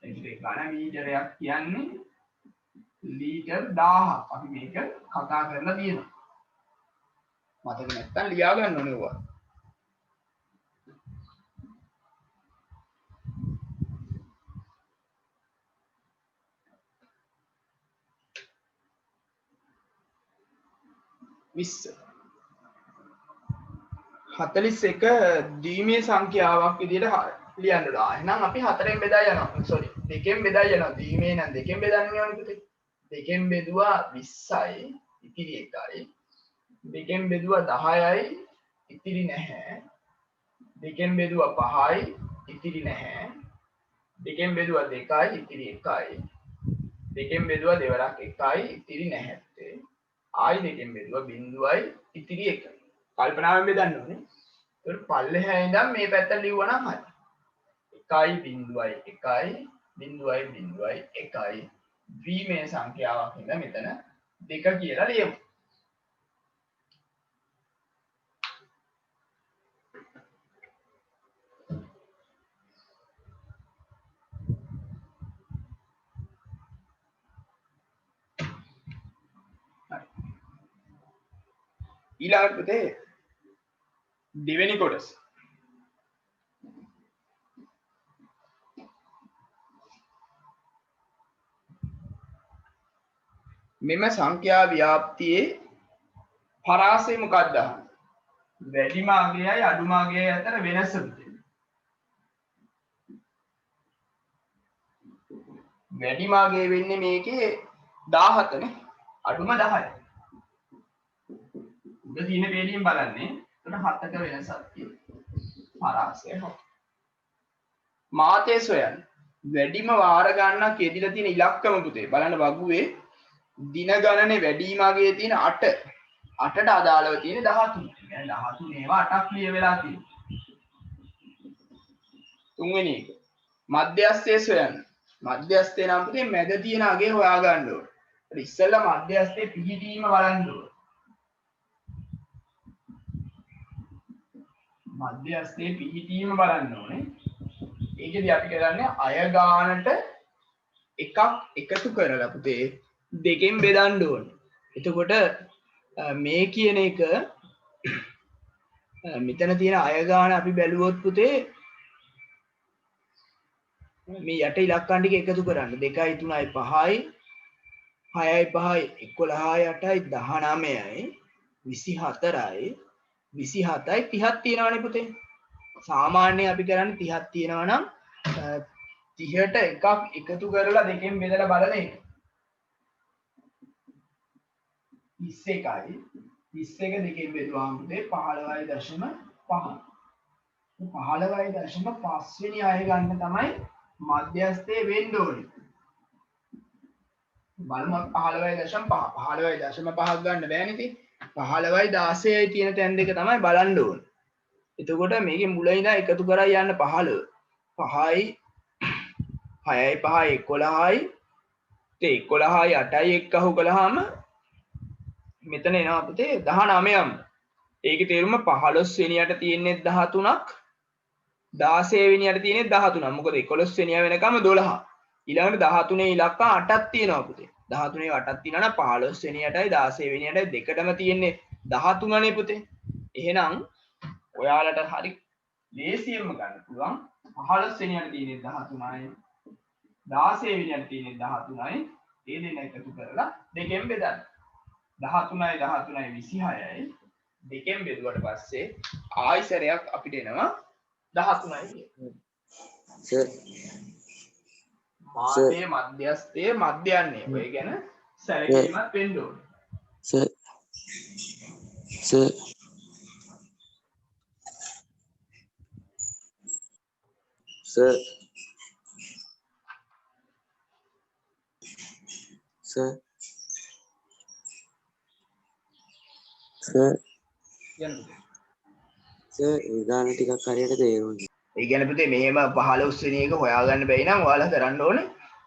ඒකේ ඝන මීටරයක් කියන්නේ ලීටර් 1000ක් අපි මේක කතා කරලා තියෙනවා. මතක නැත්තම් ලියා ගන්න ඕනේ ඔවා. විස්ස 41 ද්විමීය සංඛ්‍යාවක් විදිහට ලියන්න ඕන. එහෙනම් අපි 4ෙන් බෙදා යනවා. සෝරි 2ෙන් බෙදා යනවා. ද්විමීය නම් 2ෙන් බෙදන්න ඕනේ පුතේ. 2ෙන් බෙදුවා 20යි ඉතිරි 1යි. 2ෙන් බෙදුවා 10යි ඉතිරි නැහැ. 2ෙන් බෙදුවා 5යි ඉතිරි නැහැ. 2ෙන් බෙදුවා 2යි ඉතිරි 1යි. 2ෙන් බෙදුවා දෙවරක් 1යි ඉතිරි නැහැ. ආයි 2ෙන් බෙදුවා බිංදුවයි ඉතිරි 1යි. කල්පනාවෙන් බෙදන්න ඕනේ. ඒකට පල්ලෙහා ඉඳන් මේ පැත්ත ලිව්වනම් හරි. 1යි බිංදුවයි 1යි බිංදුවයි බිංදුවයි 1යි ද්විමේය සංඛ්‍යාවක් හින්දා මෙතන 2 කියලා ලියමු. ඊළඟට පුතේ දෙවෙනි කොටස. මෙම සංඛ්‍යා ව්‍යාප්තියේ පරාසය මොකක්ද? වැඩිම අගයයි අඩුම අගයයි අතර වෙනස පුතේ. වැඩිම අගය වෙන්නේ මේකේ 17 නේ. අඩුම 10යි. උඩ තියෙන වේලියෙන් බලන්නේ එතන 7ක වෙනසක් තියෙනවා. පරාසය. මාතේ සොයන්න. වැඩිම වාර ගණනක් යෙදিলা තියෙන ඉලක්කම පුතේ. බලන්න වගුවේ දින ගණනේ වැඩිම අගයේ තියෙන 8. 8ට අදාළව තියෙන 13. يعني 13 ඒවා 8ක් ලිය වෙලා තියෙනවා. තුන්වෙනි එක. මධ්‍යස්ථයේ සොයන්න. මධ්‍යස්ථේ නම් පුතේ මැද තියෙන අගය හොයා ගන්න ඕනේ. ඒත් ඉස්සෙල්ලා මධ්‍යස්ථයේ පිහිටීම බලන්න ඕනේ. මධ්‍යස්ථයේ පිහිටීම බලන්න ඕනේ. ඒකෙදි අපි කරන්නේ අය ගානට එකක් එකතු කරලා පුතේ දෙකෙන් බෙදන්න ඕනේ. එතකොට මේ කියන එක මෙතන තියෙන අය ගාන අපි බැලුවොත් පුතේ මේ යට ඉලක්කම් ටික එකතු කරන්න 2යි 3යි 5යි 6යි 5යි 11යි 8යි 19යි 24යි 27යි 30ක් තියෙනවානේ පුතේ. සාමාන්‍යයෙන් අපි කරන්නේ 30ක් තියෙනවා නම් 30ට එකක් එකතු කරලා දෙකෙන් බෙදලා බලන එක. 31යි 31 දෙකෙන් බෙදුවාම පුතේ 15.5. 15.5 වෙනි අය ගන්න තමයි මධ්‍යස්ථයේ වෙන්න ඕනේ. බලමු 15.5 15.5ක් ගන්න බෑනේ ඉතින් 15යි 16යි තියෙන තැන් දෙක තමයි බලන්න ඕනේ. එතකොට මේකේ මුල ඉඳන් එකතු කරලා යන්න 15 5යි 6යි 5යි 11යි 11යි 8යි එක්ක අහු කළාම මෙතන එනවා පුතේ 19ම. ඒකේ තේරුම 15 වෙනියට තියෙන්නේ 13ක් 16 වෙනියට තියෙන්නේ 13ක්. මොකද 11 වෙනිය වෙනකම් 12. ඊළඟට 13 ඉලක්ක 8ක් තියෙනවා පුතේ. 13 8ක් තියෙනවා නම් 15 වෙනියටයි 16 වෙනියටයි දෙකටම තියෙන්නේ 13නේ පුතේ. එහෙනම් ඔයාලට හරි ලේසියෙන්ම ගන්න පුළුවන් 15 වෙනියට තියෙන්නේ 13යි 16 වෙනියට තියෙන්නේ 13යි ඒ දෙන්න එකතු කරලා දෙකෙන් බෙදන්න 13යි 13යි 26යි දෙකෙන් බෙදුවට පස්සේ ආයිසරයක් අපිට එනවා 13යි මාතේ මධ්‍යස්ථයේ මධ්‍යන්නේ ඔය ගැන සැලකීමක් වෙන්න ඕනේ Sir. ඒ ගාන ටිකක් හරියට තේරුණා. ඒ කියන්නේ පුතේ මෙහෙම 15 වෙනි එක හොයාගන්න බැයි නම් ඔයාලා කරන්න ඕනේ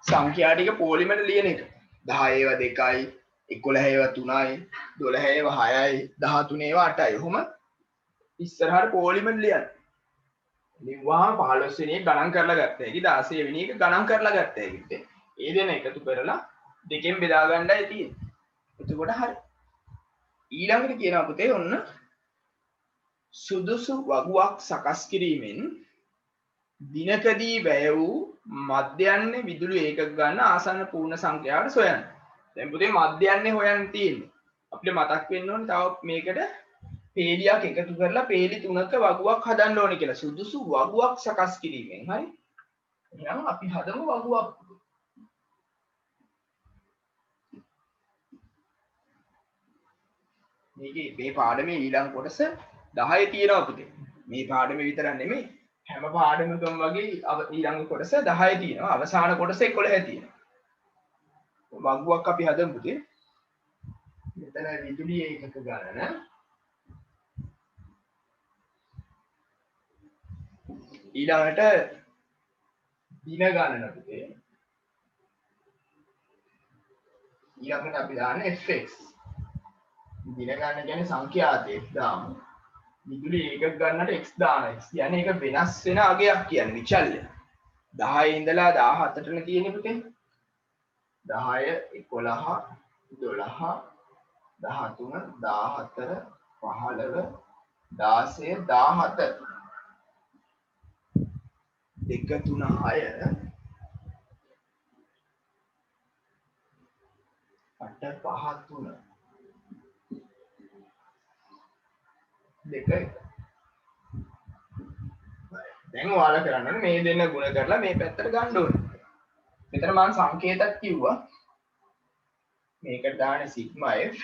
සංඛ්‍යා ටික පොලිමට ලියන එක. 10 ඒවා 2යි, 11 ඒවා 3යි, 12 ඒවා 6යි, 13 ඒවා 8යි. ඔහොම ඉස්සරහට පොලිමට ලියන්න. ලිව්වහම 15 වෙනි එක ගණන් කරලා ගත්තා. ඒකි 16 වෙනි එක ගණන් කරලා ගත්තා. ඒකිට ඒ දෙන එකතු කරලා දෙකෙන් බෙදා ගන්නයි තියෙන්නේ. එතකොට හරි. ඊළඟට කියනවා පුතේ ඔන්න සුදුසු වගුවක් සකස් කිරීමෙන් දිනකදී වැය වූ මධ්‍යන්නේ විදුලි ඒකක ගන්න ආසන්න පූර්ණ සංඛ්‍යාවට සොයන්න. දැන් පුතේ මධ්‍යන්නේ හොයන්න තියෙන්නේ. අපිට මතක් වෙන්න ඕනේ තව මේකට පේලියක් එකතු කරලා පේලි 3ක වගුවක් හදන්න ඕනේ කියලා. සුදුසු වගුවක් සකස් කිරීමෙන්. හරි. එහෙනම් අපි හදමු වගුවක්. මේ පාඩමේ ඊළඟ කොටස 10 තියෙනවා පුතේ. මේ පාඩමේ විතරක් නෙමෙයි හැම පාඩමකම වගේ ඊළඟ කොටස 10 තියෙනවා. අවසාන කොටස 11 තියෙනවා. වගුවක් අපි හදමු පුතේ. මෙතන විදුලි ඒකක ගණන ඊළඟට දින ගණන පුතේ. ඊළඟට අපි දාන්න fx. දින ගණන කියන්නේ සංඛ්‍යාතයක් දාමු. විදුලි ඒකක ගන්නට x දාන x කියන්නේ ඒක වෙනස් වෙන අගයක් කියන්නේ විචල්්‍ය. 10 ඉඳලා 17ටනේ තියෙන්නේ පුතේ. 10 11 12 13 14 15 16 17 2 3 6 8 5 3 2 දැන් ඔයාලා කරන්න ඕනේ මේ දෙන්න ගුණ කරලා මේ පැත්තට ගන්න ඕනේ. මෙතන මම සංකේතයක් කිව්වා. මේකට දාන්නේ සිග්මා f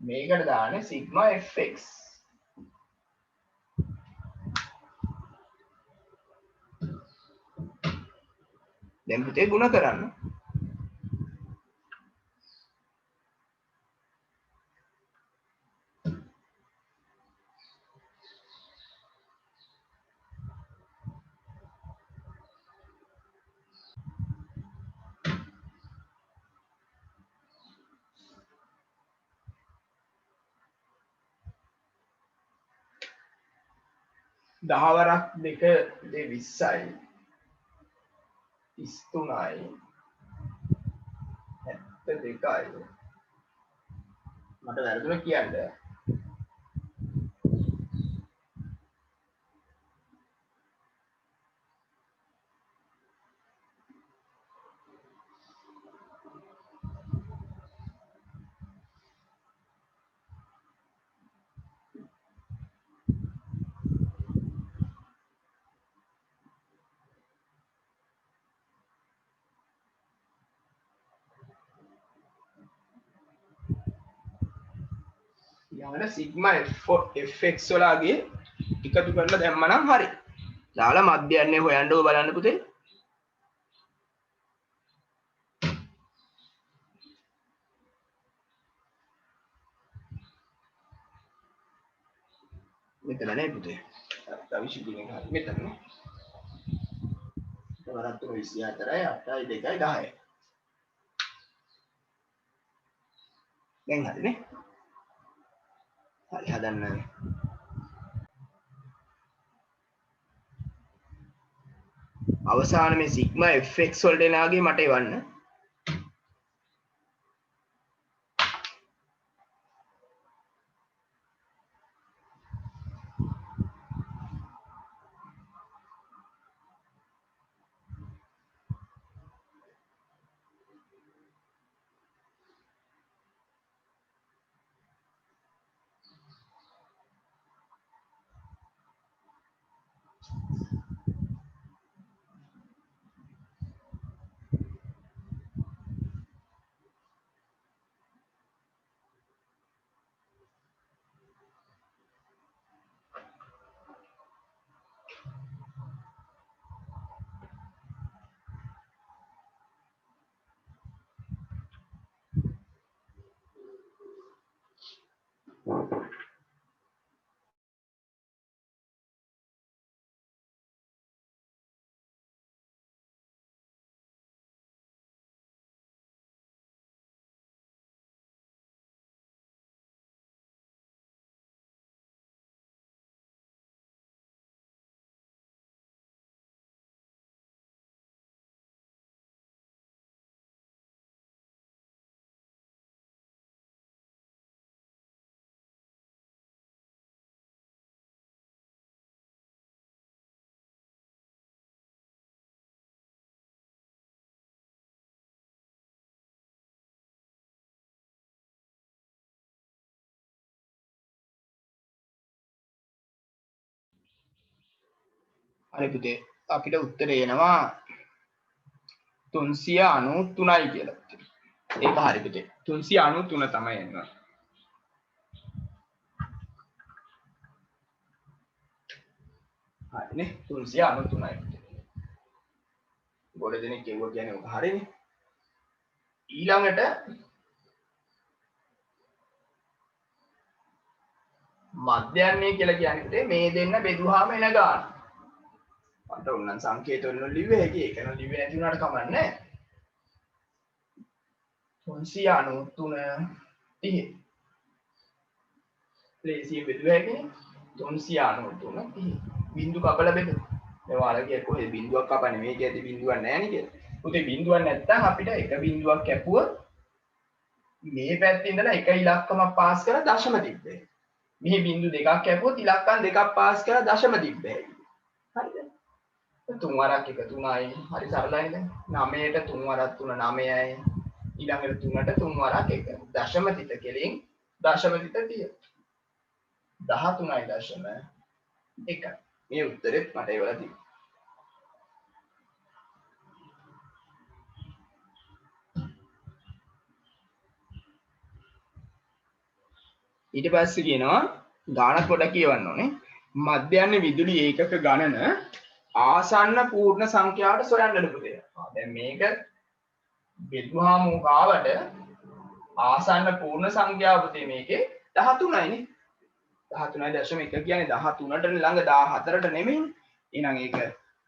මේකට දාන්නේ සිග්මා fx. දැන් පුතේ ගුණ කරන්න. දහවරක් දෙක 20යි 33යි 72යි මට වැරදුන කියන්න. ඊළඟට සිග්මා fx වලගේ එකතු කරලා දැම්මනම් හරි. දාලා මධ්‍යන්නේ හොයන්න ඕක බලන්න පුතේ. මෙතන නේ පුතේ. තව 20 දිනක් හරි මෙතන නේ. වරක් 24යි 8යි 2යි 10යි. දැන් හරිනේ. හරි හදන්න. අවසාන මේ සිග්මා fx වලට එනාගේ මට එවන්න. හරි පුතේ අපිට උත්තරේ එනවා 393යි කියලා. ඒක හරි පුතේ 393 තමයි එන්නේ. හරිනේ 393යි. ගොඩ දෙනෙක් කියුවා කියන්නේ ඔක හරිනේ. ඊළඟට මධ්‍යන්නේ කියලා කියන්නේ මේ දෙන්න බෙදුවාම එන ගාන. මට උන්නන් සංකේත වලින් ලිව්වේ හැකි ඒක නම් ලිව්වේ නැති වුණාට කමක් නැහැ. 393 30. ලේසියෙන් බෙදුවා හැකිනේ. 393 30. බිංදු කපලා බෙදමු. මේ වාලකිය කොහෙද බිංදුවක් කපන්නේ මේකේදී බිංදුවක් නැහැ නේ කියලා. උතේ බිංදුවක් නැත්තම් අපිට එක බිංදුවක් කැපුවොත් මේ පැත්තේ ඉඳලා එක ඉලක්කමක් පාස් කරලා දශම තිබ්බේ. මෙහි බිංදු දෙකක් කැපුවොත් ඉලක්කම් දෙකක් පාස් කරලා දශම තිබ්බේ. හරිද? 3 වරක් 1 3යි. හරි සරලයි නේද? 9ට 3 වරක් 3 9යි. ඊළඟට 3ට 3 වරක් 1. දශම තිත කෙලින් දශම තිත 30. 13යි දශම 1. මේ උත්තරෙත් මට ඒවල තියෙනවා. ඊට පස්සේ කියනවා ගානක් පොඩක් කියවන්න ඕනේ. මධ්‍යන්නේ විදුලි ඒකක ගණන ආසන්න පූර්ණ සංඛ්‍යාවට සොයන්නලු පුතේ. දැන් මේක බෙදුවාම උකාවට ආසන්න පූර්ණ සංඛ්‍යාව පුතේ මේකේ 13යිනේ. 13.1 කියන්නේ 13ට ළඟ 14ට නෙමෙයිනේ. එහෙනම් ඒක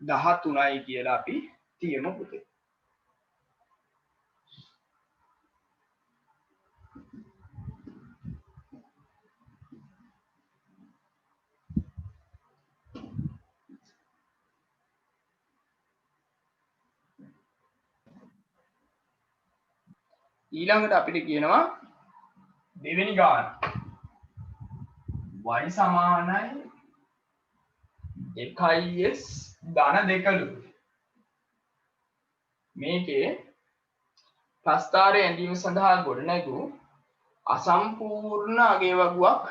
13යි කියලා අපි තියමු පුතේ. ඊළඟට අපිට කියනවා දෙවෙනි ගාන y සමානයි 2s ධන දෙකලු. මේකේ ප්‍රස්ථාරය ඇඳීම සඳහා ගොඩනැගූ අසම්පූර්ණ අගේ වගුවක්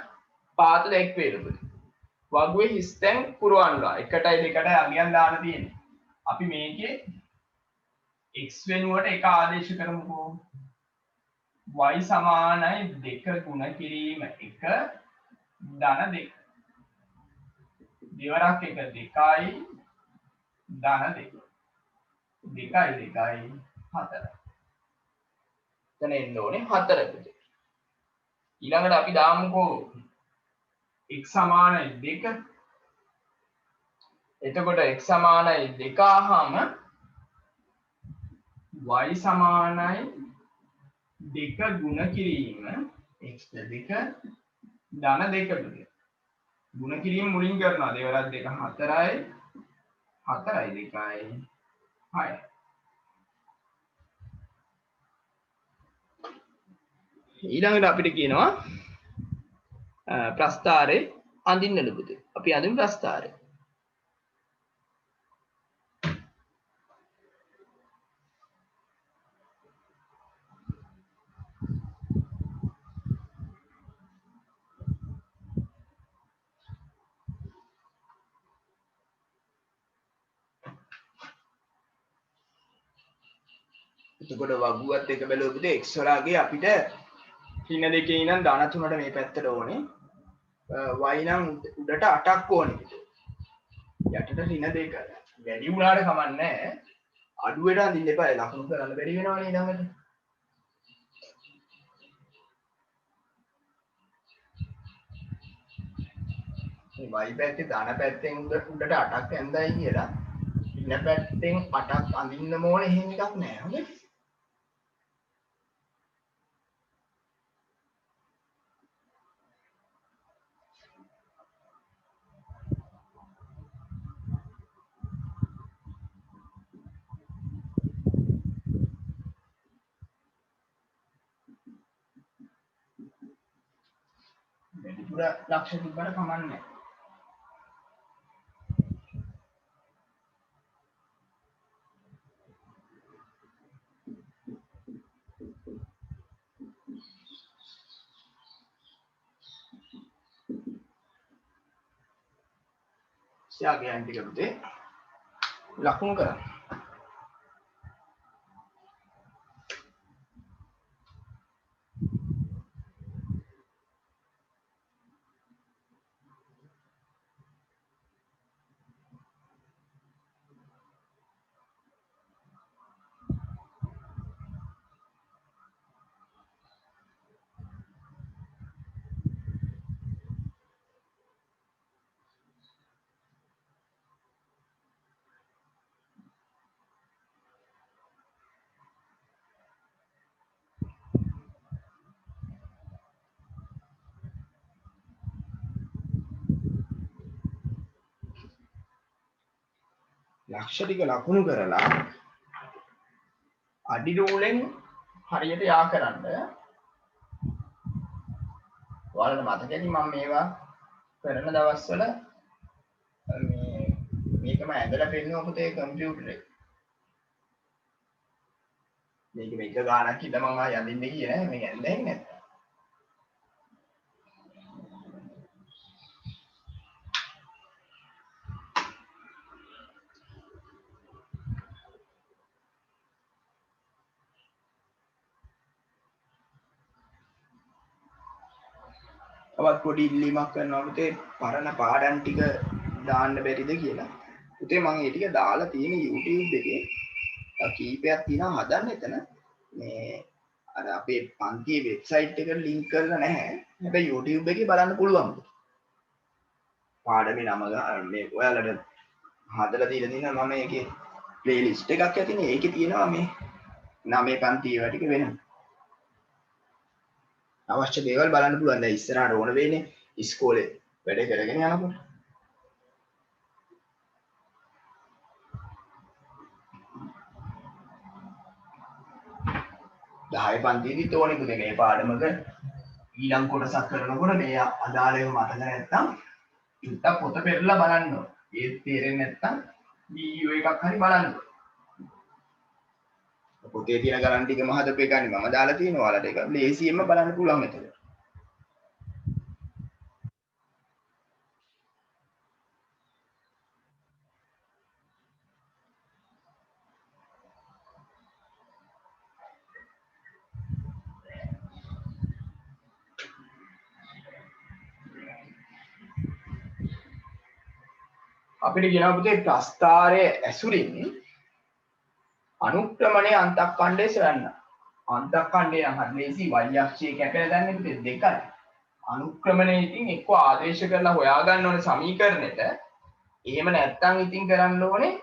පාත දැක්වේලු. වගුවේ හිස්තැන් පුරවන්නවා 1යි 2යි අගයන් දාලා තියෙන්නේ. අපි මේකේ x වෙනුවට එක ආදේශ කරමුකෝ. y සමානයි 2 ගුණ කිරීම 1 ධන 2. දෙවරක් 1 2යි ධන 2. 2යි 2යි 4. එතන එන්න ඕනේ 4කට. ඊළඟට අපි දාමුකෝ x සමානයි 2. එතකොට x සමානයි 2 ආවම y සමානයි 2 ගුණ කිරීම x 2 ධන 2 ගුණ කිරීම මුලින් කරනවා. දෙවරක් 2 4යි 4යි 2යි 6යි. ඊළඟට අපිට කියනවා ප්‍රස්ථාරේ අඳින්නලු පුතේ. අපි අඳිමු ප්‍රස්ථාරේ. එතකොට වගුවත් එක බැලුවොත් x වලගේ අපිට ඍණ දෙකේ ඉඳන් ධන 3ට මේ පැත්තට ඕනේ. y නම් උඩට 8ක් ඕනේ. යටට ඍණ 2. වැඩි වුණාට කමක් නැහැ. අඩුවට අඳින්න එපා. ලකුණු කරන්න බැරි වෙනවනේ ඊළඟට. මේ y පැත්තේ ධන පැත්තෙන් උඩට 8ක් ඇඳයි කියලා ඍණ පැත්තෙන් 8ක් අඳින්න ඕනේ එහෙම එකක් නැහැ. හොඳයි. වැඩිපුර ලක්ෂ තිබ්බට කමක් නැහැ. ශාගයන් ටික පුතේ ලකුණු කරන්න. ලක්ෂ ටික ලකුණු කරලා අඩි රූලෙන් හරියට යා කරන්න. ඔයාලට මතකද මම මේවා කරන දවස්වල මේකම ඇඳලා පෙන්නන පුතේ කම්පියුටරේ. මේක මේක ගානක් ඉඳ මම යදින්නේ කියේ නෑ මේක ඇඳන්නේ නැත්නම්. තවත් පොඩි ඉල්ලීමක් කරනවා පුතේ පරණ පාඩම් ටික දාන්න බැරිද කියලා. පුතේ මම ඒ ටික දාලා තියෙන YouTube එකේ කීපයක් තියෙනවා හදන්න එතන. මේ අර අපේ පන්තියේ වෙබ්සයිට් එකට ලින්ක් කරලා නැහැ. හැබැයි YouTube එකේ බලන්න පුළුවන්. පාඩමේ නම මේ ඔයාලට හදලා දීලා තියෙනවා මම ඒකේ ප්ලේලිස්ට් එකක් ඇතිනේ. ඒකේ තියෙනවා මේ 9 පන්තියේ ඒවා ටික වෙනම. අවශ්‍ය දේවල් බලන්න පුළුවන්. දැන් ඉස්සරහට ඕන වෙන්නේ ඉස්කෝලේ වැඩ කරගෙන යනකොට. දහය පන්තියේදීත් ඕනේ පුතේ මේ පාඩමක ඊළඟ කොටසක් කරනකොට මේ අදාළව මතක නැත්තම් චුට්ටක් පොත පෙරලා බලන්න ඕනේ. ඒත් තේරෙන්නේ නැත්තම් වීඩියෝ එකක් හරි බලන්න ඕනේ. පොතේ තියෙන ගණන් ටිකම හදපු එකනේ මම දාලා තියෙනවා. ඔයාලට ඒක ලේසියෙන්ම බලන්න පුළුවන් මෙතන. අපිට කියනවා පුතේ ප්‍රස්ථාරයේ ඇසුරින් අනුක්‍රමණයේ අන්තක්ඛණ්ඩය සොයන්න. අන්තක්ඛණ්ඩය නම් හරි ලේසි y අක්ෂයේ කැපෙන දැන් පුතේ දෙකයි. අනුක්‍රමණය ඉතින් එක්ක ආදේශ කරලා හොයාගන්න ඕනේ සමීකරණෙට. එහෙම නැත්නම් ඉතින් කරන්න ඕනේ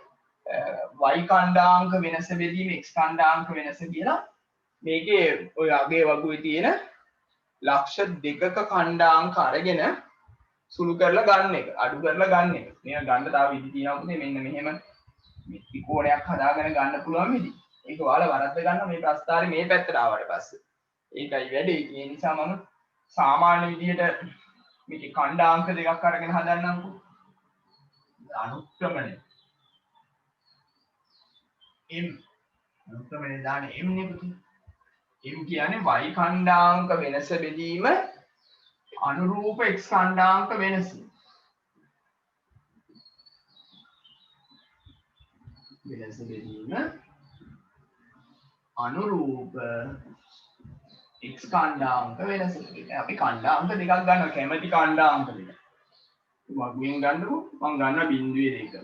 y ඛණ්ඩාංක වෙනස බෙදීම x ඛණ්ඩාංක වෙනස කියලා මේකේ ඔය අගේ වගුවේ තියෙන ලක්ෂ දෙකක ඛණ්ඩාංක අරගෙන සුළු කරලා ගන්න එක අඩු කරලා ගන්න එක. මේක ගන්න තව විදි තියෙනවා පුතේ මෙන්න මෙහෙම ත්‍රිකෝණයක් හදාගෙන ගන්න පුළුවන් විදි. ඒක ඔයාලා වරද්ද ගන්න මේ ප්‍රස්ථාරේ මේ පැත්තට ආවට පස්සේ. ඒකයි වැඩේ. ඒ නිසා මම සාමාන්‍ය විදිහට මේකේ ඛණ්ඩාංක දෙකක් අරගෙන හදන්නම්කෝ. අනුක්‍රමණය m අනුක්‍රමණය දාන m නේ පුතේ. m කියන්නේ y ඛණ්ඩාංක වෙනස බෙදීම අනුරූප x ඛණ්ඩාංක වෙනස. වෙනස බෙදීම අනුරූප x ඛණ්ඩාංක වෙනස. අපි ඛණ්ඩාංක දෙකක් ගන්නවා කැමැති ඛණ්ඩාංක දෙක. වගුවෙන් ගන්නකො මම ගන්නවා බිංදුවේ දෙක.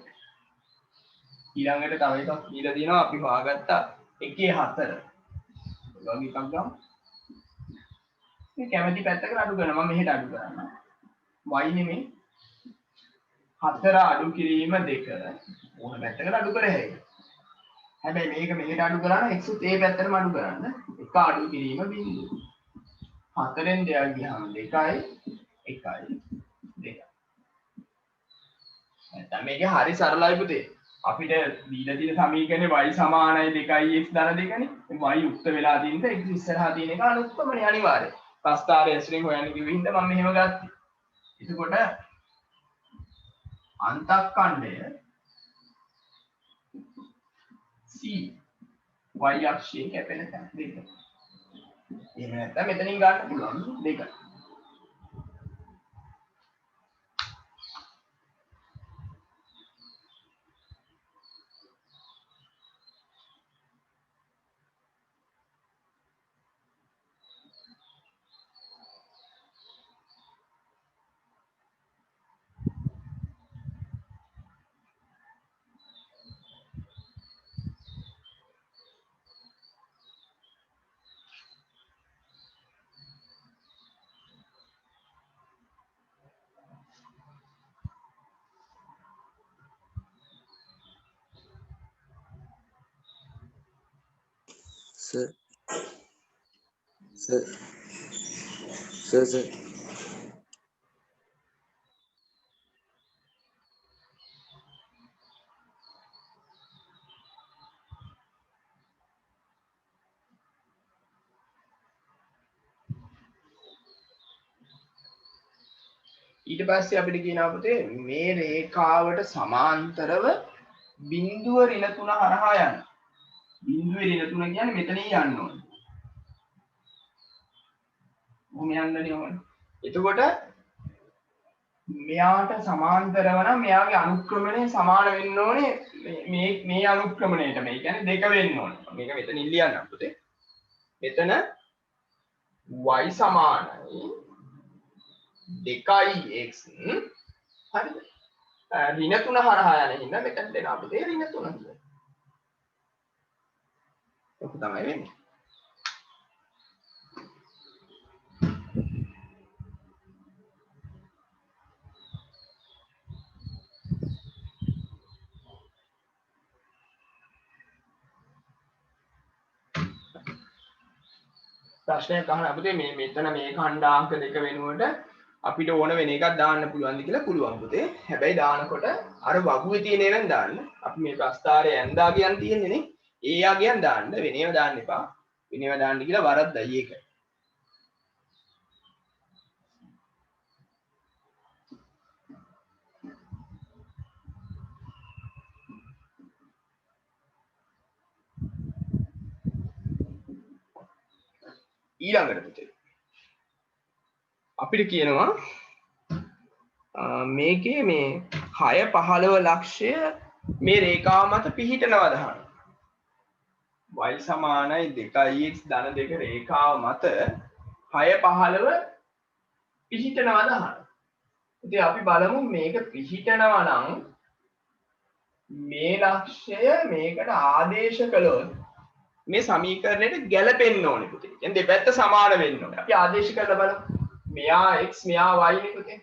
ඊළඟට තව එකක් දීලා තියෙනවා අපි හොයාගත්තා 1/4. වගේ එකක් ගමු. මේ කැමැති පැත්තකට අඩු කරනවා. මම මෙහෙට අඩු කරනවා. y නෙමෙයි 4 අඩු කිරීම 2 ඕන පැත්තකට අඩු කර හැකියි. හැබැයි මේක මෙහෙට අඩු කරා නම් x උත් ඒ පැත්තටම අඩු කරන්න. 1 අඩු කිරීම බිංදුව. 4ෙන් 2 ගියාම 2යි 1යි 2යි. නැත්නම් මේක හරි සරලයි පුතේ. අපිට දීලා තියෙන සමීකරණේ y සමානයි 2x ධන 2නේ. y යුක්ත වෙලා තියෙන x ඉස්සරහා තියෙන එක අනුක්‍රමණය අනිවාර්යයි. ප්‍රස්ථාරය ඇසුරින් හොයන්න කිව්ව හින්දා මම මෙහෙම ගත්තා. එතකොට අන්තක්ඛණ්ඩය C y අක්ෂයේ කැපෙන තැන දෙක. එහෙම නැත්නම් මෙතනින් ගන්න පුළුවන් දෙක. sir. ඊට පස්සේ අපිට කියනවා පුතේ මේ රේඛාවට සමාන්තරව බිඳුව ඍණ 3 හරහා යන්න. බිඳුවේ ඍණ 3 කියන්නේ මෙතනින් යන්න ඕනේ. මොහොම යන්නනේ ඕනේ. එතකොට මෙයාට සමාන්තරව නම් මෙයාගේ අනුක්‍රමණය සමාන වෙන්න ඕනේ මේ අනුක්‍රමණයට. මේ කියන්නේ දෙක වෙන්න ඕනේ. මේක මෙතනින් ලියන්නම් පුතේ. මෙතන y සමානයි 2x හරිද? ඍණ 3 හරහා යන හින්දා මෙතන දෙනවා පුතේ ඍණ 3 කියලා. ඔක තමයි වෙන්නේ. ප්‍රශ්නයක් අහන අපිට මේ මෙතන මේ ඛණ්ඩාංක දෙක වෙනුවට අපිට ඕන වෙන එකක් දාන්න පුළුවන්ද කියලා පුළුවන් පුතේ. හැබැයි දානකොට අර වගුවේ තියෙන ඒවාන් දාන්න. අපි මේ ප්‍රස්තාරය ඇඳා කියන් තියෙන්නේ නේ. ඒ යගයන් දාන්න වෙන ඒවා දාන්න එපා. වෙන ඒවා දාන්න කියලා වරද්දයි ඒක. ඊළඟට පුතේ අපිට කියනවා මේකේ මේ 6 15 ලක්ෂය මේ රේඛාව මත පිහිටනවා දහන. y සමානයි 2x ධන 2 රේඛාව මත 6 15 පිහිටනවා දහන. ඉතින් අපි බලමු මේක පිහිටනවා නම් මේ ලක්ෂය මේකට ආදේශ කළොත් මේ සමීකරණයට ගැලපෙන්න ඕනේ පුතේ. දැන් දෙපැත්ත සමාන වෙන්න ඕනේ. අපි ආදේශ කරලා බලමු. මෙයා x මෙයා y නේ පුතේ.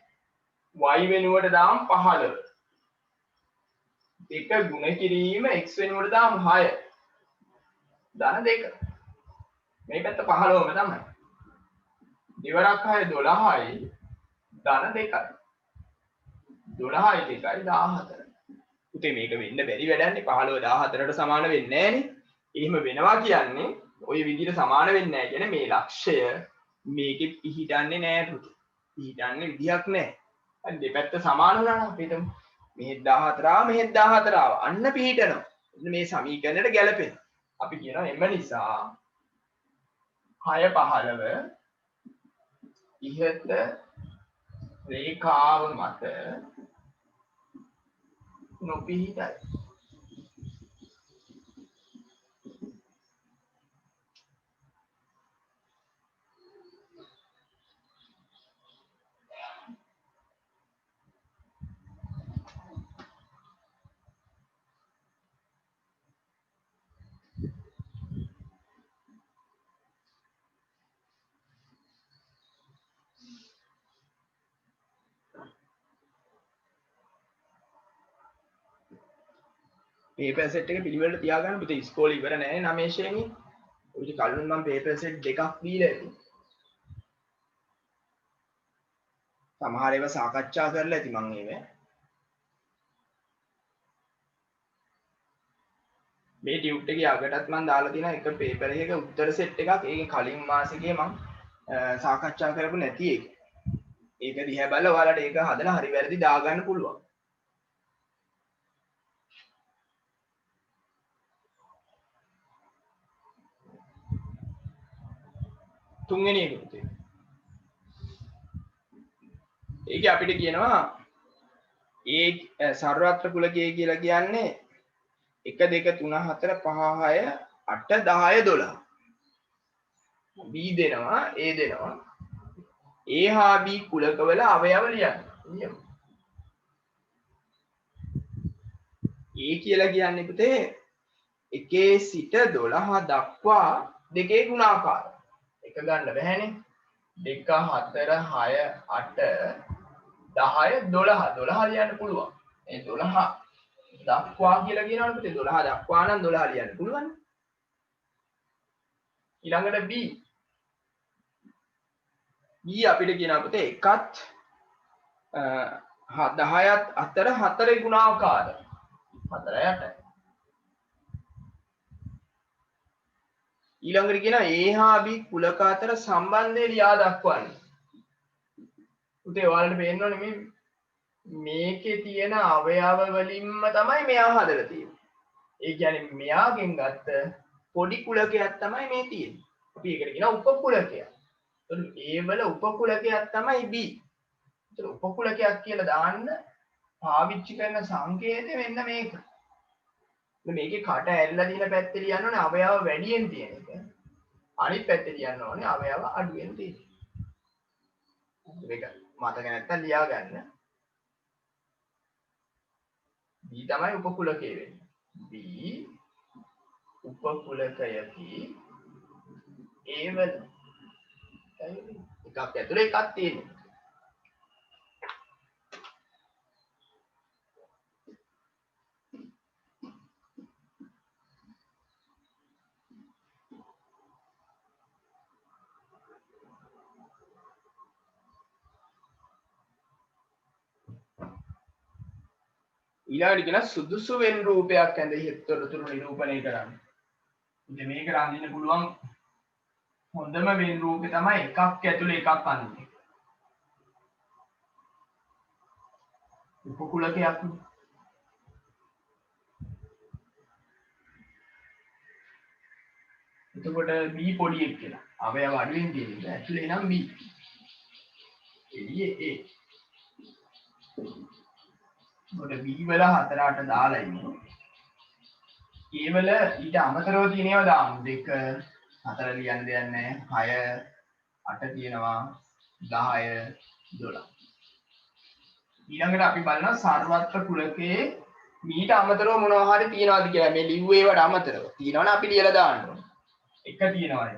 y වෙනුවට දාමු 15. දෙක ගුණ කිරීම x වෙනුවට දාමු 6. ධන 2. මේ පැත්ත 15ම තමයි. දෙවරක් 6 12යි ධන 2යි. 12යි 2යි 14. පුතේ මේක වෙන්න බැරි වැඩන්නේ 15 14ට සමාන වෙන්නේ නැහනේ. එහෙම වෙනවා කියන්නේ ওই විදිහට සමාන වෙන්නේ නැහැ කියන්නේ මේ ලක්ෂය මේකෙ පිහිටන්නේ නැහැ පුතේ. පිහිටන්නේ විදියක් නැහැ. හරි දෙපැත්ත සමාන වුණා නම් අපි හිතමු මෙහෙත් 14 ආව මෙහෙත් 14 ආව. අන්න පිහිටනවා. මේ සමීකරණයට ගැලපෙනවා. අපි කියනවා එම නිසා 6 15 ඉහත රේඛාව මත නොපිහිටයි. paper set එක පිළිවෙලට තියාගන්න පුතේ ඉස්කෝලේ ඉවර නැහැ 9 ශේනි. ඔය කලින් මම paper set දෙකක් දීලා ඇති. සමහර ඒවා සාකච්ඡා කරලා ඇති මම ඒවා. මේ ටියුට් එකේ අගටත් මම දාලා තියෙනවා එක paper එකක උත්තර set එකක්. ඒකේ කලින් මාසෙකේ මම සාකච්ඡා කරපු නැති එක. ඒක දිහා බලලා ඔයාලට ඒක හදලා හරි වැරදි දාගන්න පුළුවන්. තුන්වෙනි එක පුතේ. ඒකේ අපිට කියනවා ඒ සර්වත්‍ර කුලකයේ කියලා කියන්නේ 1 2 3 4 5 6 8 10 12. B දෙනවා A දෙනවා. A හා B කුලකවල අවයව ලියන්න. A කියලා කියන්නේ පුතේ 1 සිට 12 දක්වා දෙකේ ගුණාකාරය. එක ගන්න බැහැනේ. 2 4 6 8 10 12 12 ලියන්න පුළුවන්. මේ 12 දක්වා කියලා කියනවනේ පුතේ 12 දක්වා නම් 12 ලියන්න පුළුවන්. ඊළඟට b අපිට කියනවා පුතේ එකත් 10ත් අතර 4 ගුණාකාර 4 8යි. ඊළඟට කියනවා a හා b කුලක අතර සම්බන්ධය ලියා දක්වන්න. පුතේ ඔයාලට පේනවනේ මේකේ තියෙන අවයව වලින්ම තමයි මෙයා හදලා තියෙන්නේ. ඒ කියන්නේ මෙයාගෙන් ගත්ත පොඩි කුලකයක් තමයි මේ තියෙන්නේ. අපි ඒකට කියනවා උපකුලකයක්. එතකොට A වල උපකුලකයක් තමයි B. එතකොට උපකුලකයක් කියලා දාන්න පාවිච්චි කරන සංකේතය මෙන්න මේක. මේකේ කට ඇල්ලලා තියෙන පැත්තේ ලියන්න ඕනේ අවයව වැඩියෙන් තියෙන එක. අනිත් පැත්තේ ලියන්න ඕනේ අවයව අඩුවෙන් තියෙන එක. මේක මතක නැත්තම් ලියා ගන්න. B තමයි උපකුලකය වෙන්නේ. B උපකුලකයකි A වල එකක් ඇතුලේ එකක් තියෙනවා. ඊළඟට කියන සුදුසු වෙන් රූපයක් ඇඳෙහි තොරතුරු නිරූපණය කරන්න. ඉතින් මේක රඳින්න පුළුවන් හොඳම වෙන් රූපේ තමයි එකක් ඇතුලේ එකක් අඳින්නේ. උපකුලකයක්. එතකොට B පොඩි එක කියලා. අවයව අඩුවෙන් තියෙනවා. ඇතුලේ නම් B. එළියේ A. මොකද B වල 4 8 දාලා ඉන්නේ. A වල ඊට අමතරව තියෙනවා දාමු 2 4 ලියන්න දෙයක් නැහැ 6 8 තියෙනවා 10 12. ඊළඟට අපි බලනවා සර්වත්‍ර කුලකයේ මීට අමතරව මොනවා හරි තියනවාද කියලා. මේ ලිව්වේ ඒවට අමතරව තියෙනවනේ අපි ලියලා දාන්න ඕනේ. 1 තියෙනවා.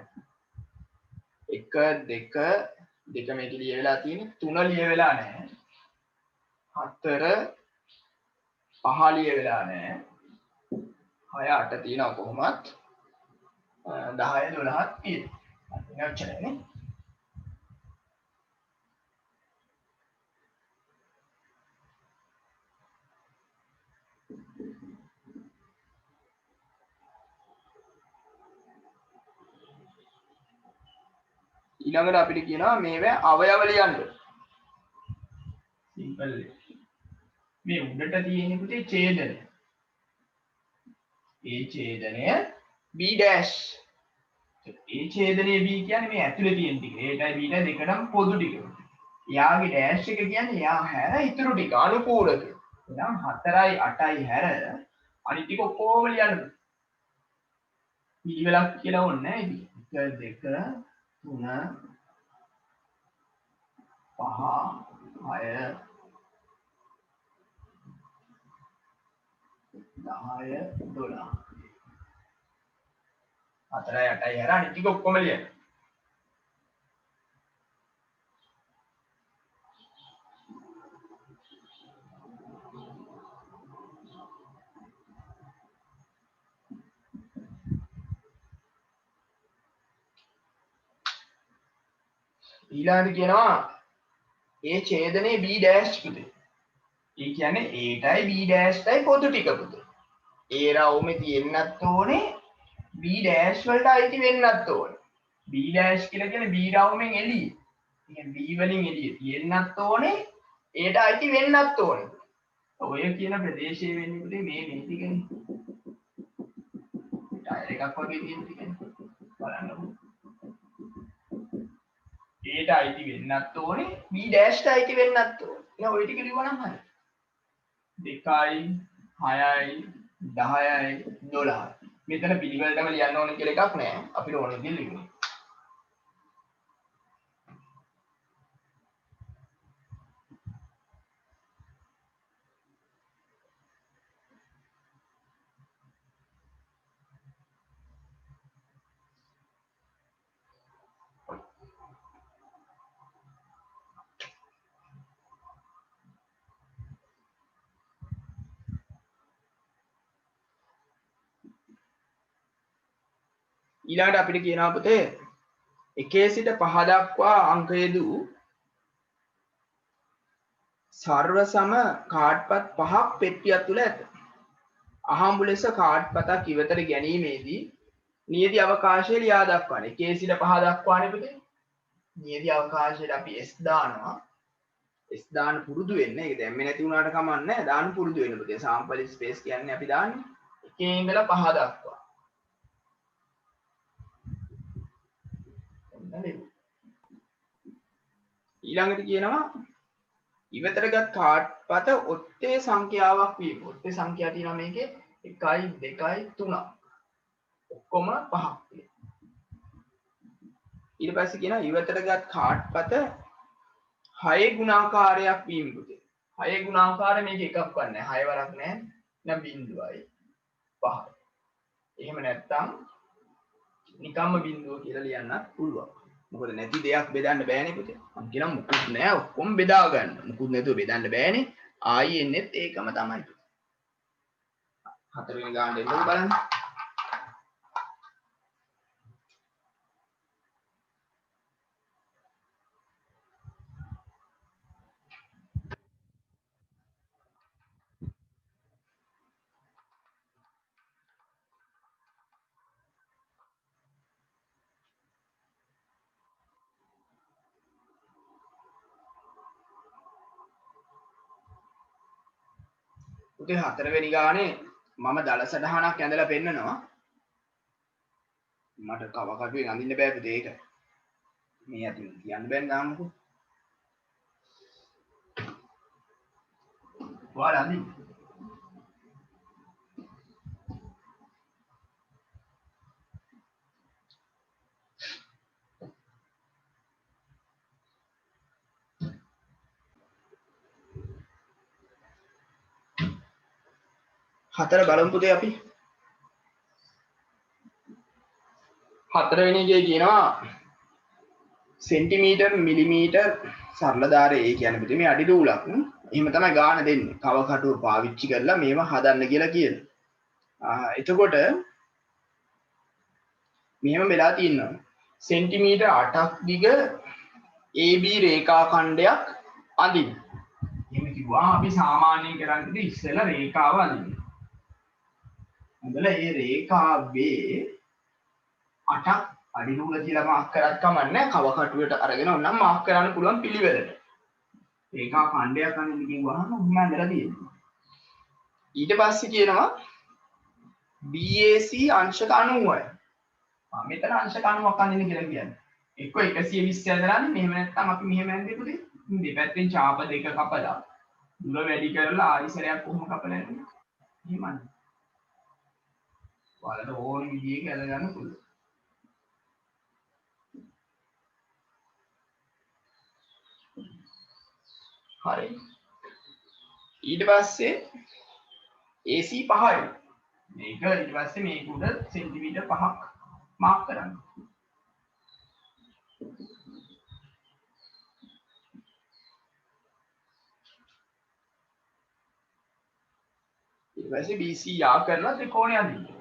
1 2 මේක ලිය වෙලා තියෙන්නේ 3 ලිය වෙලා නැහැ. 4 5 ලිය වෙලා නැහැ. 6 8 තියෙනවා කොහොමත් 10 12ක් තියෙනවා. එච්චරනේ. ඊළඟට අපිට කියනවා මේවා අවයව ලියන්න. සිම්පල්. මේ උඩට තියෙන පුතේ ඡේදනය. ඒ ඡේදනය B dash. ඒ ඡේදනයේ B කියන්නේ මේ ඇතුලේ තියෙන ටික. ඒටයි Bට දෙකටම පොදු ටික. යාගේ dash එක කියන්නේ යා හැර ඉතුරු ටික අනුකූලක. එහෙනම් 4යි 8යි හැර අනිත් ටික ඔක්කොම ලියන්න. පිළිවෙලක් කියලා ඕනේ නැහැ ඉතින්. 1 2 3 5 6 10 12 4යි 8යි හැර අනිත් ටික ඔක්කොම ලියන්න. ඊළඟට කියනවා ඒ ඡේදනයේ B dash පුතේ. ඒ කියන්නේ Aටයි B dash ටයි පොදු ටික පුතේ. A රවුමේ තියෙන්නත් ඕනේ B dash වලට අයිති වෙන්නත් ඕනේ. B dash කියලා කියන්නේ B රවුමෙන් එළිය. ඒ කියන්නේ B වලින් එළිය තියෙන්නත් ඕනේ Aට අයිති වෙන්නත් ඕනේ. ඔය කියන ප්‍රදේශයේ වෙන්නේ පුතේ මේ ටිකනේ. ටයර් එකක් වගේ තියෙන ටිකනේ. බලන්නකො. Aට අයිති වෙන්නත් ඕනේ B dash ට අයිති වෙන්නත් ඕනේ. එහෙනම් ඔය ටික ලියුවා නම් හරි. 2යි 6යි 10යි 12යි. මෙතන පිළිවෙලටම ලියන්න ඕනේ කියලා එකක් නැහැ. අපිට ඕන විදිහට ලියන්න. ඊළඟට අපිට කියනවා පුතේ 1 සිට 5 දක්වා අංක යෙදූ සර්ව සම කාඩ්පත් 5ක් පෙට්ටියක් තුල ඇත. අහඹු ලෙස කාඩ්පතක් ඉවතට ගැනීමේදී නියති අවකාශය ලියා දක්වන්න. 1 සිට 5 දක්වානේ පුතේ. නියති අවකාශයට අපි S දානවා. S දාන්න පුරුදු වෙන්න. ඒක දැම්මේ නැති වුණාට කමක් නැහැ. දාන්න පුරුදු වෙන්න පුතේ. සාම්පල් ස්පේස් කියන්නේ අපි දාන්නේ 1 ඉඳලා 5 දක්වා. ඊළඟට කියනවා ඉවතරගත් කාඩ්පත ඔත්තේ සංඛ්‍යාවක් වීම. ඔත්තේ සංඛ්‍යා තියෙනවා මේකේ 1 2 3. ඔක්කොම 5ක් තියෙනවා. ඊට පස්සේ කියනවා ඉවතරගත් කාඩ්පත 6 ගුණාකාරයක් වීම පුතේ. 6 ගුණාකාරය මේක එකක් වන්නේ 6 වරක් නෑ. නම් බිංදුවයි 5යි. එහෙම නැත්තම් නිකම්ම බිංදුව කියලා ලියන්නත් පුළුවන්. මොකද නැති දෙයක් බෙදන්න බෑනේ පුතේ. මම කියනවා මුකුත් නෑ ඔක්කොම බෙදා ගන්න. මුකුත් නැතුව බෙදන්න බෑනේ. ආයි එන්නෙත් ඒකම තමයි. හතරවෙනි ගාන දෙන්නකො බලන්න. පුතේ හතරවෙනි ගානේ මම දල සටහනක් ඇඳලා පෙන්නනවා. මට කව කටුවෙන් අඳින්න බෑ පුතේ ඒක. මේ අතින් කියන්න බෑනේ දාමුකෝ. ඔයාලා අඳින්න. හතර බලමු පුතේ අපි. හතරවෙනි එකේ කියනවා සෙන්ටිමීටර් මිලිමීටර් සරල ධාරය ඒ කියන්නේ පුතේ මේ අඩි දූලක්. එහෙම තමයි ගාන දෙන්නේ. කව කටුව පාවිච්චි කරලා මේවා හදන්න කියලා කියනවා. එතකොට මෙහෙම වෙලා තියෙනවා. සෙන්ටිමීටර් 8ක් දිග AB රේඛා khණ්ඩයක් අඳින්න. එහෙම කිව්වම අපි සාමාන්‍යයෙන් කරන්නේ ඉස්සෙල්ලා රේඛාව අඳින්න. අඳලා මේ රේඛාවේ 8ක් අඩි දූල කියලා මාක් කරත් කමන්නේ කව කටුවට අරගෙන ඔන්නම් මාක් කරන්න පුළුවන් පිළිවෙලට. රේඛා khණ්ඩයක් අඳින්න කිව්වහම උම්ම ඇඳලා තියෙනවා. ඊට පස්සේ කියනවා BAC අංශක 90යි. මෙතන අංශක 90ක් අඳින්න කියලා කියන්නේ. එක්ක 120 ඇඳලානේ මෙහෙම නැත්නම් අපි මෙහෙම ඇඳේ පුතේ. දෙපැත්තෙන් ඡාප දෙක කපලා දුර වැඩි කරලා ආයිසරයක් කොහොම කපලා යන්නේ. එහෙමයි. ඔයාලට ඕන විදිහක ඇඳ ගන්න පුළුවන්. හරි. ඊට පස්සේ AC 5යි. මේක ඊට පස්සේ මේක උඩ සෙන්ටිමීටර් 5ක් මාක් කරන්න. ඊට පස්සේ BC යා කරලා ත්‍රිකෝණය අඳින්න.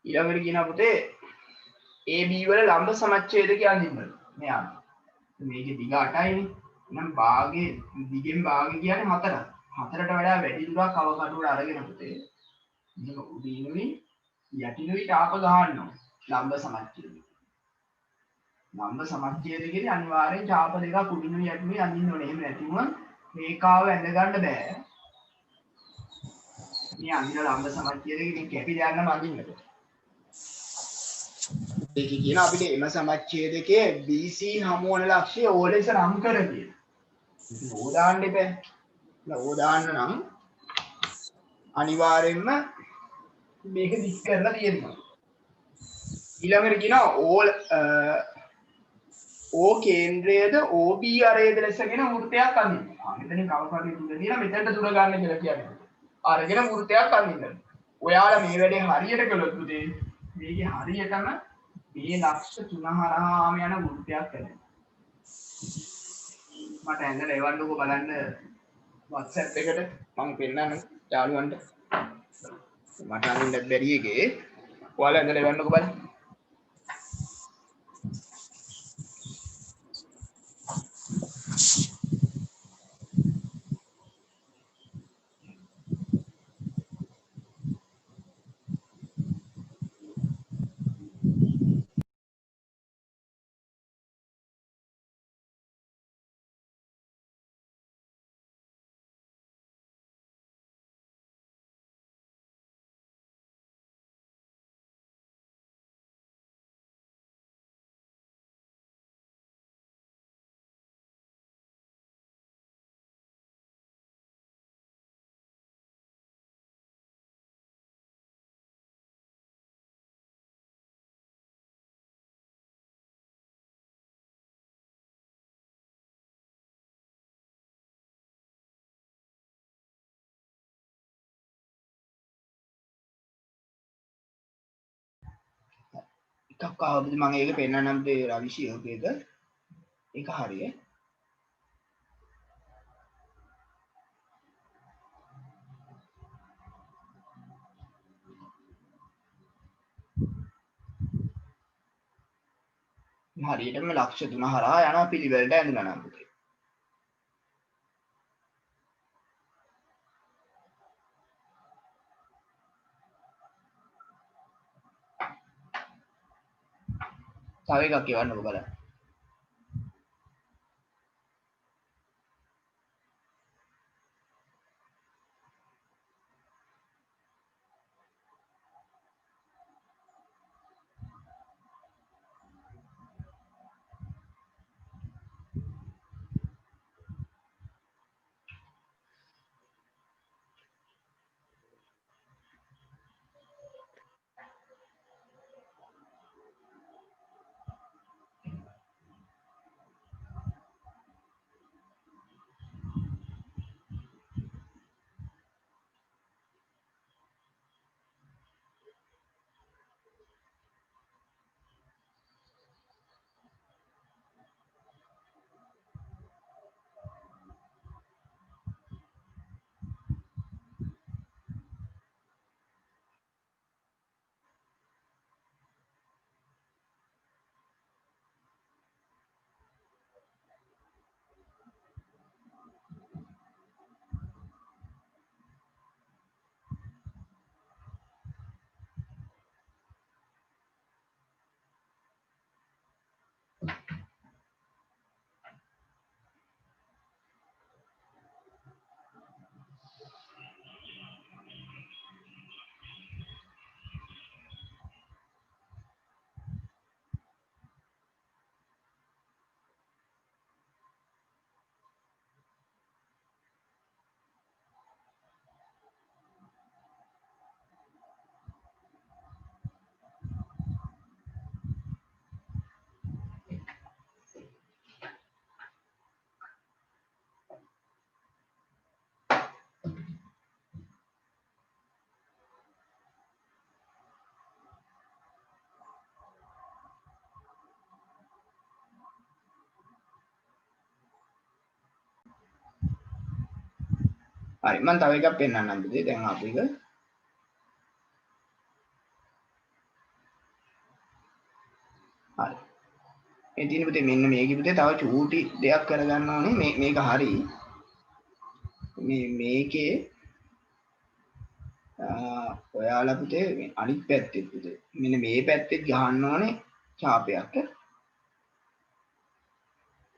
ඊළඟට කියනවා පුතේ AB වල ලම්බ සමච්ඡේදක අඳින්න. මෙයා. මේකේ දිග 8යිනේ. නම් භාගයේ දිගෙන් භාගය කියන්නේ 4ක්. 4ට වඩා වැඩි දුරක් කව කටුවට අරගෙන පුතේ. මේක උඩිනුයි යටිනුයි ටාප ගහනවා. ලම්බ සමච්ඡේදක. ලම්බ සමච්ඡේදකේදී අනිවාර්යෙන් ටාප දෙකක් උඩිනුයි යටිනුයි අඳින්න ඕනේ. එහෙම නැතිවම රේඛාව ඇඳ ගන්න බෑ. මේ අඳින ලම්බ සමච්ඡේදකේ මේ කැපි දාන්නම අඳින්නට. ඒක කියන අපිට එම සමච්ඡේදකයේ BC හමු වන ලක්ෂ්‍යය O ලෙස නම් කර කියන. O දාන්න එපා. O දාන්න නම් අනිවාර්යෙන්ම මේක දික් කරලා තියෙනවා. ඊළඟට කියනවා all O කේන්ද්‍රයේද OB අරේද ලෙසගෙන වෘත්තයක් අඳින්න. මෙතනින් කවුරුහරි දුර දීලා මෙතනට දුර ගන්න කියලා කියන්නේ. අරගෙන වෘත්තයක් අඳින්න. ඔයාලා මේ වැඩේ හරියට කළොත් උදේ මේකේ හරියටම මේ ලක්ෂ 3 හරහාම යන වෘත්තයක් කරනවා. මට ඇඳලා එවන්නකෝ බලන්න WhatsApp එකට මම පෙන්නන්න යාළුවන්ට. මට අඳින්න බැරි එකේ ඔයාලා ඇඳලා එවන්නකෝ බලන්න. එකක් ආවද මම ඒක පෙන්නන්නම් මේ රවිෂි යෝගයේද ඒක හරිය හරියටම ලක්ෂ 3 හරහා යනවා පිළිවෙලට ඇඳලා නම් පුතේ තව එකක් කියවන්නකෝ බලන්න හරි මම තව එකක් පෙන්නන්නම් පුතේ දැන් ආපු එක හරි මේ තියෙන පුතේ මෙන්න මේකේ පුතේ තව චූටි දෙයක් කරගන්න ඕනේ මේක හරි මේකේ ඔයාලා පුතේ අනිත් පැත්තේ පුතේ මෙන්න මේ පැත්තේ ගහන්න ඕනේ ඡාපයක්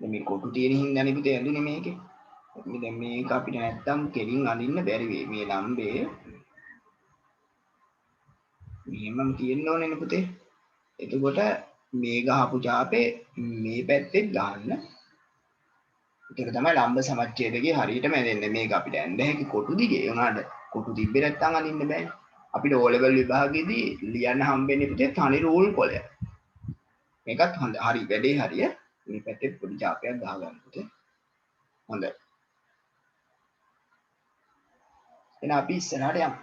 මේ කොටු තියෙන හින්දානේ පුතේ ඇඳුනේ මේකේ දැන් මේක අපිට නැත්තම් කෙලින් අඳින්න බැරි වෙයි මේ ලම්බේ මෙහෙමම තියෙන්න ඕනේ නේ පුතේ එතකොට මේ ගහපු ඡාපේ මේ පැත්තේ ගන්න ඒක තමයි ලම්බ සමච්ඡේදකේ හරියටම ඇදෙන්නේ මේක අපිට ඇඳ හැකි කොටු දිගේ උනාට කොටු තිබ්බේ නැත්තම් අඳින්න බෑනේ අපිට O level විභාගයේදී ලියන්න හම්බෙන්නේ පුතේ තනි රූල් කොලයක්. මේකත් හොඳ. හරි වැඩේ හරිය. මේ පැත්තේ පොඩි ඡාපයක් ගහගන්න පුතේ. හොඳයි. එහෙනම් අපි ඉස්සරහට යමු.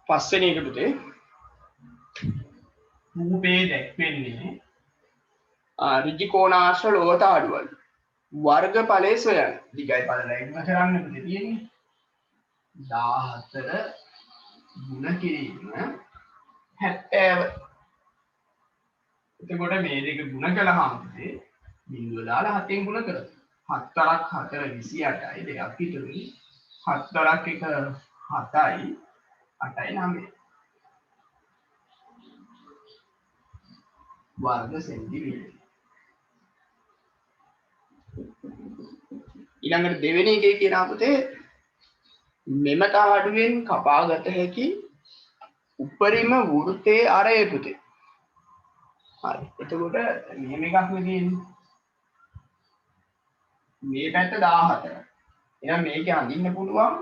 පස්වෙනි එක පුතේ රූපේ දැක්වෙන්නේ ඍජු කෝණාශ්‍ර ලෝක ආඩුවල් වර්ගඵලයේ සොයන්න. දිගයි පළලයි ගුණ කරන්න පුතේ තියෙන්නේ. 14 ගුණ කිරීම 70. එතකොට මේ දෙක ගුණ කළාම පුතේ බිඳුව දාලා 7න් ගුණ කරමු. 7ක් 4 28යි දෙකක් ඉතුරුයි. 7ක් 1 7යි 8යි 9. वर्ग सेंटीमीटर. ඊළඟට දෙවෙනි එකේ කියනවා පුතේ මෙම තහඩුවෙන් කපාගත හැකි උපරිම වෘත්තයේ ආරය පුතේ. හරි. එතකොට මෙහෙම එකක් නෙදීන්නේ. මේ පැත්ත 14. එහෙනම් මේකේ අඳින්න පුළුවන්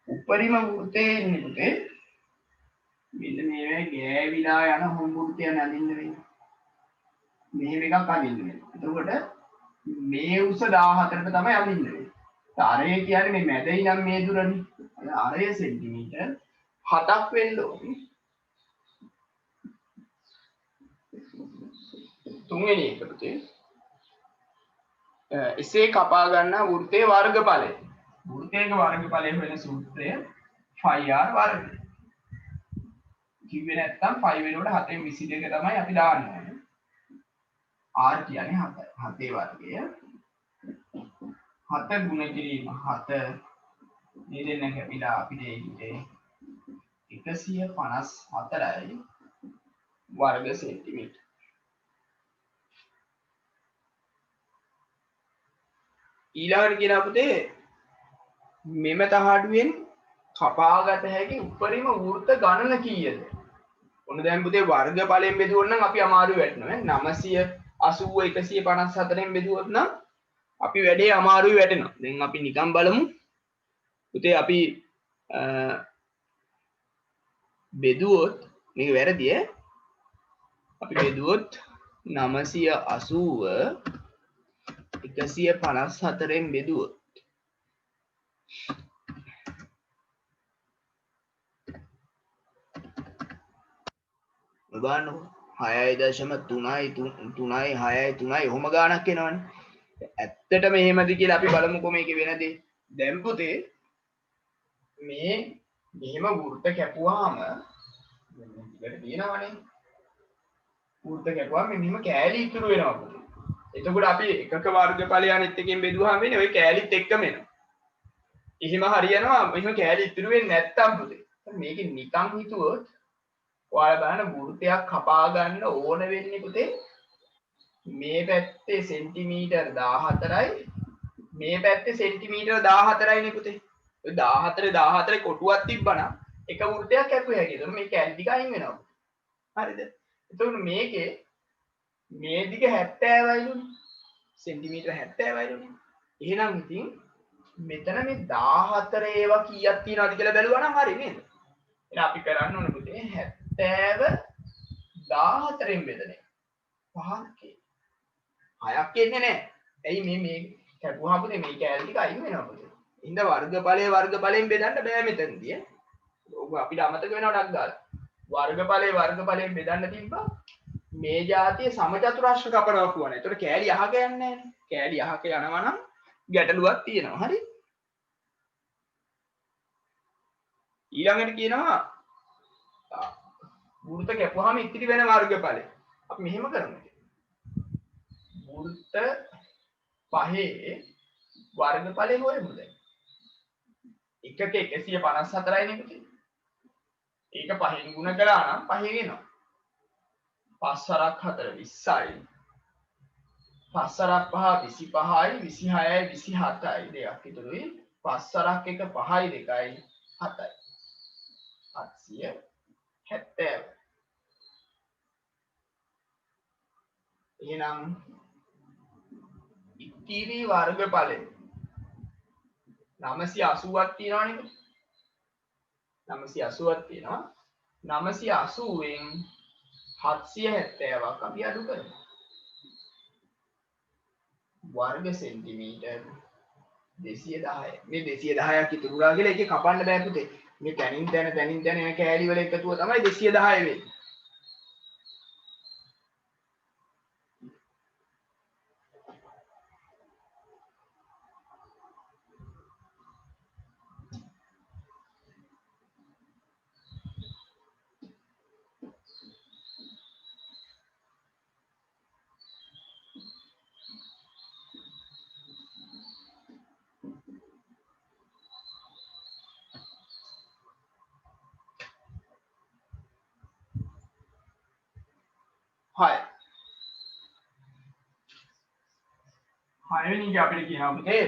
උපරිම වෘත්තයේ ඉන්නේ පුතේ. මෙන්න මේ ගෑවිලා යන හොම්බුර්තිය නඳින්න වෙන්නේ. මෙහෙම එකක් අඳින්න වෙනවා. එතකොට මේ උස 14ට තමයි අඳින්න වෙන්නේ. ආරය කියන්නේ මේ මැද ඉඳන් මේ දුරනේ. ආරය සෙන්ටිමීටර් 7ක් වෙන්න ඕනේ. තුන්වෙනි එක පුතේ. එසේ කපා ගන්නා වෘත්තයේ වර්ගඵලය. වෘත්තයක වර්ගඵලය වෙන සූත්‍රය πr වර්ගය. කිව්වේ නැත්තම් 5 වෙනකොට 7න් 22 තමයි අපි දාන්න ඕනේ. r කියන්නේ 7. 7 වර්ගය. 7 ගුණ කිරීම 7 මේ දෙන්න කැපිලා අපිට එන්නේ 154යි වර්ග සෙන්ටිමීටර්. ඊළඟට කියන අපිට මෙම තහඩුවෙන් කපාගත හැකි උපරිම වෘත්ත ගණන කීයද? ඔන්න දැන් පුතේ වර්ගඵලයෙන් බෙදුවොත් නම් අපි අමාරු වැටෙනවා. 980 154න් බෙදුවොත් නම් අපි වැඩේ අමාරුයි වැටෙනවා. දැන් අපි නිකන් බලමු. පුතේ අපි බෙදුවොත් මේක වැරදි ඈ. අපි බෙදුවොත් 980 154න් බෙදුවොත් බලන්නකො 6.3 ඔහොම ගාණක් එනවනේ. ඇත්තටම එහෙමද කියලා අපි බලමුකෝ මේකේ වෙන දේ. දැන් පුතේ මේ මෙහෙම වෘත්ත කැපුවාම මෙන්න තියෙනවනේ. වෘත්ත කැපුවාම මෙහෙම කෑලි ඉතුරු වෙනවා පුතේ. එතකොට අපි එකක වර්ගඵලය අනිත් එකෙන් බෙදුවාම වෙන්නේ ওই කෑලිත් එක්කම එනවා. එහෙම හරියනවා මෙහෙම කෑලි ඉතුරු වෙන්නේ නැත්තම් පුතේ. මේකේ නිකන් හිතුවොත් ඔයාලා බලන්න වෘත්තයක් කපා ගන්න ඕන වෙන්නේ පුතේ මේ පැත්තේ සෙන්ටිමීටර් 14යි මේ පැත්තේ සෙන්ටිමීටර් 14යි නේ පුතේ. ඔය 14 කොටුවක් තිබ්බනම් එක වෘත්තයක් කැපුවේ හැකියි. එතකොට මේ කෑලි ටික අයින් වෙනවා. හරිද? එතකොට මේකේ මේ දිග 70යිලුනේ. සෙන්ටිමීටර් 70යිලුනේ. එහෙනම් ඉතින් මෙතන මේ 14 ඒවා කීයක් තියෙනවද කියලා බැලුවා නම් හරි නේද? එහෙනම් අපි කරන්න ඕනේ පුතේ 70 14න් බෙදන එක. 5ක් හයක් එන්නේ නැහැ. ඇයි මේ කැපුවාම පුතේ මේ කෑලි ටික අයින් වෙනවා පුතේ. ඉඳ වර්ගඵලයෙන් බෙදන්න බෑ මෙතනදී. ඕක අපිට අමතක වෙනවා ඩක් දාලා. වර්ගඵලයෙන් බෙදන්න තිබ්බා. මේ જાතිය සමචතුරාශ්‍ර කපනවා කියවනේ. ඒතකොට කෑලි අහක යන්නේ නැහැනේ. කෑලි අහක යනවා නම් ගැටලුවක් තියෙනවා. හරි? ඊළඟට කියනවා වෘත්ත කැපුවාම ඉතිරි වෙන වර්ගඵලය. අපි මෙහෙම කරමු. වෘත්ත පහේ වර්ගඵලය හොයමු දැන්. එකක 154යි නේ පුතේ. ඒක පහෙන් ගුණ කරා නම් පහේ වෙනවා. 5 4ක් 4 20යි. පස්සරක් 5 25යි 26යි 27යි දෙකක් ඉතුරුයි. පස්සරක් 1 5යි 2යි 7යි. 770. එහෙනම් ඉතිරි වර්ගඵලය 980ක් තියෙනවනේ. 980ක් තියෙනවා. 980න් 770ක් අපි අඩු කරමු. वर्ग सेंटीमीटर 210. මේ 210ක් ඉතුරුලා කියලා එකේ කපන්න බෑ පුතේ. මේ තනින් තන එන කෑලි වල එකතුව තමයි 210 වෙන්නේ. हाय हायवेनी क्या अपने किया होते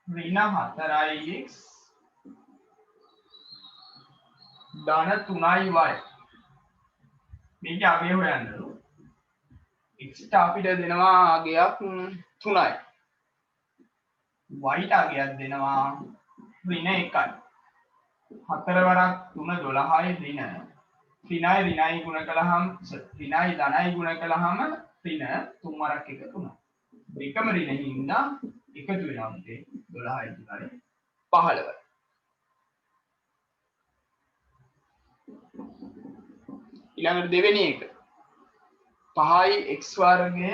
ऋण 4x ධන 3y මේක අගය හොයන්න x ට අපිට දෙනවා අගයක් 3යි y ට අගයක් දෙනවා ඍණ 1යි 4 වරක් 3 12යි ඍණ 3යි ඍණයි ගුණ කළාම ඍණයි ධනයි ගුණ කළාම ඍණ 3 වරක් 1 3 එකම ඍණෙන් ඉඳලා එකතු වෙනවා මේ 12යි 15යි ඊළඟට දෙවෙනි එක 5යි x වර්ගය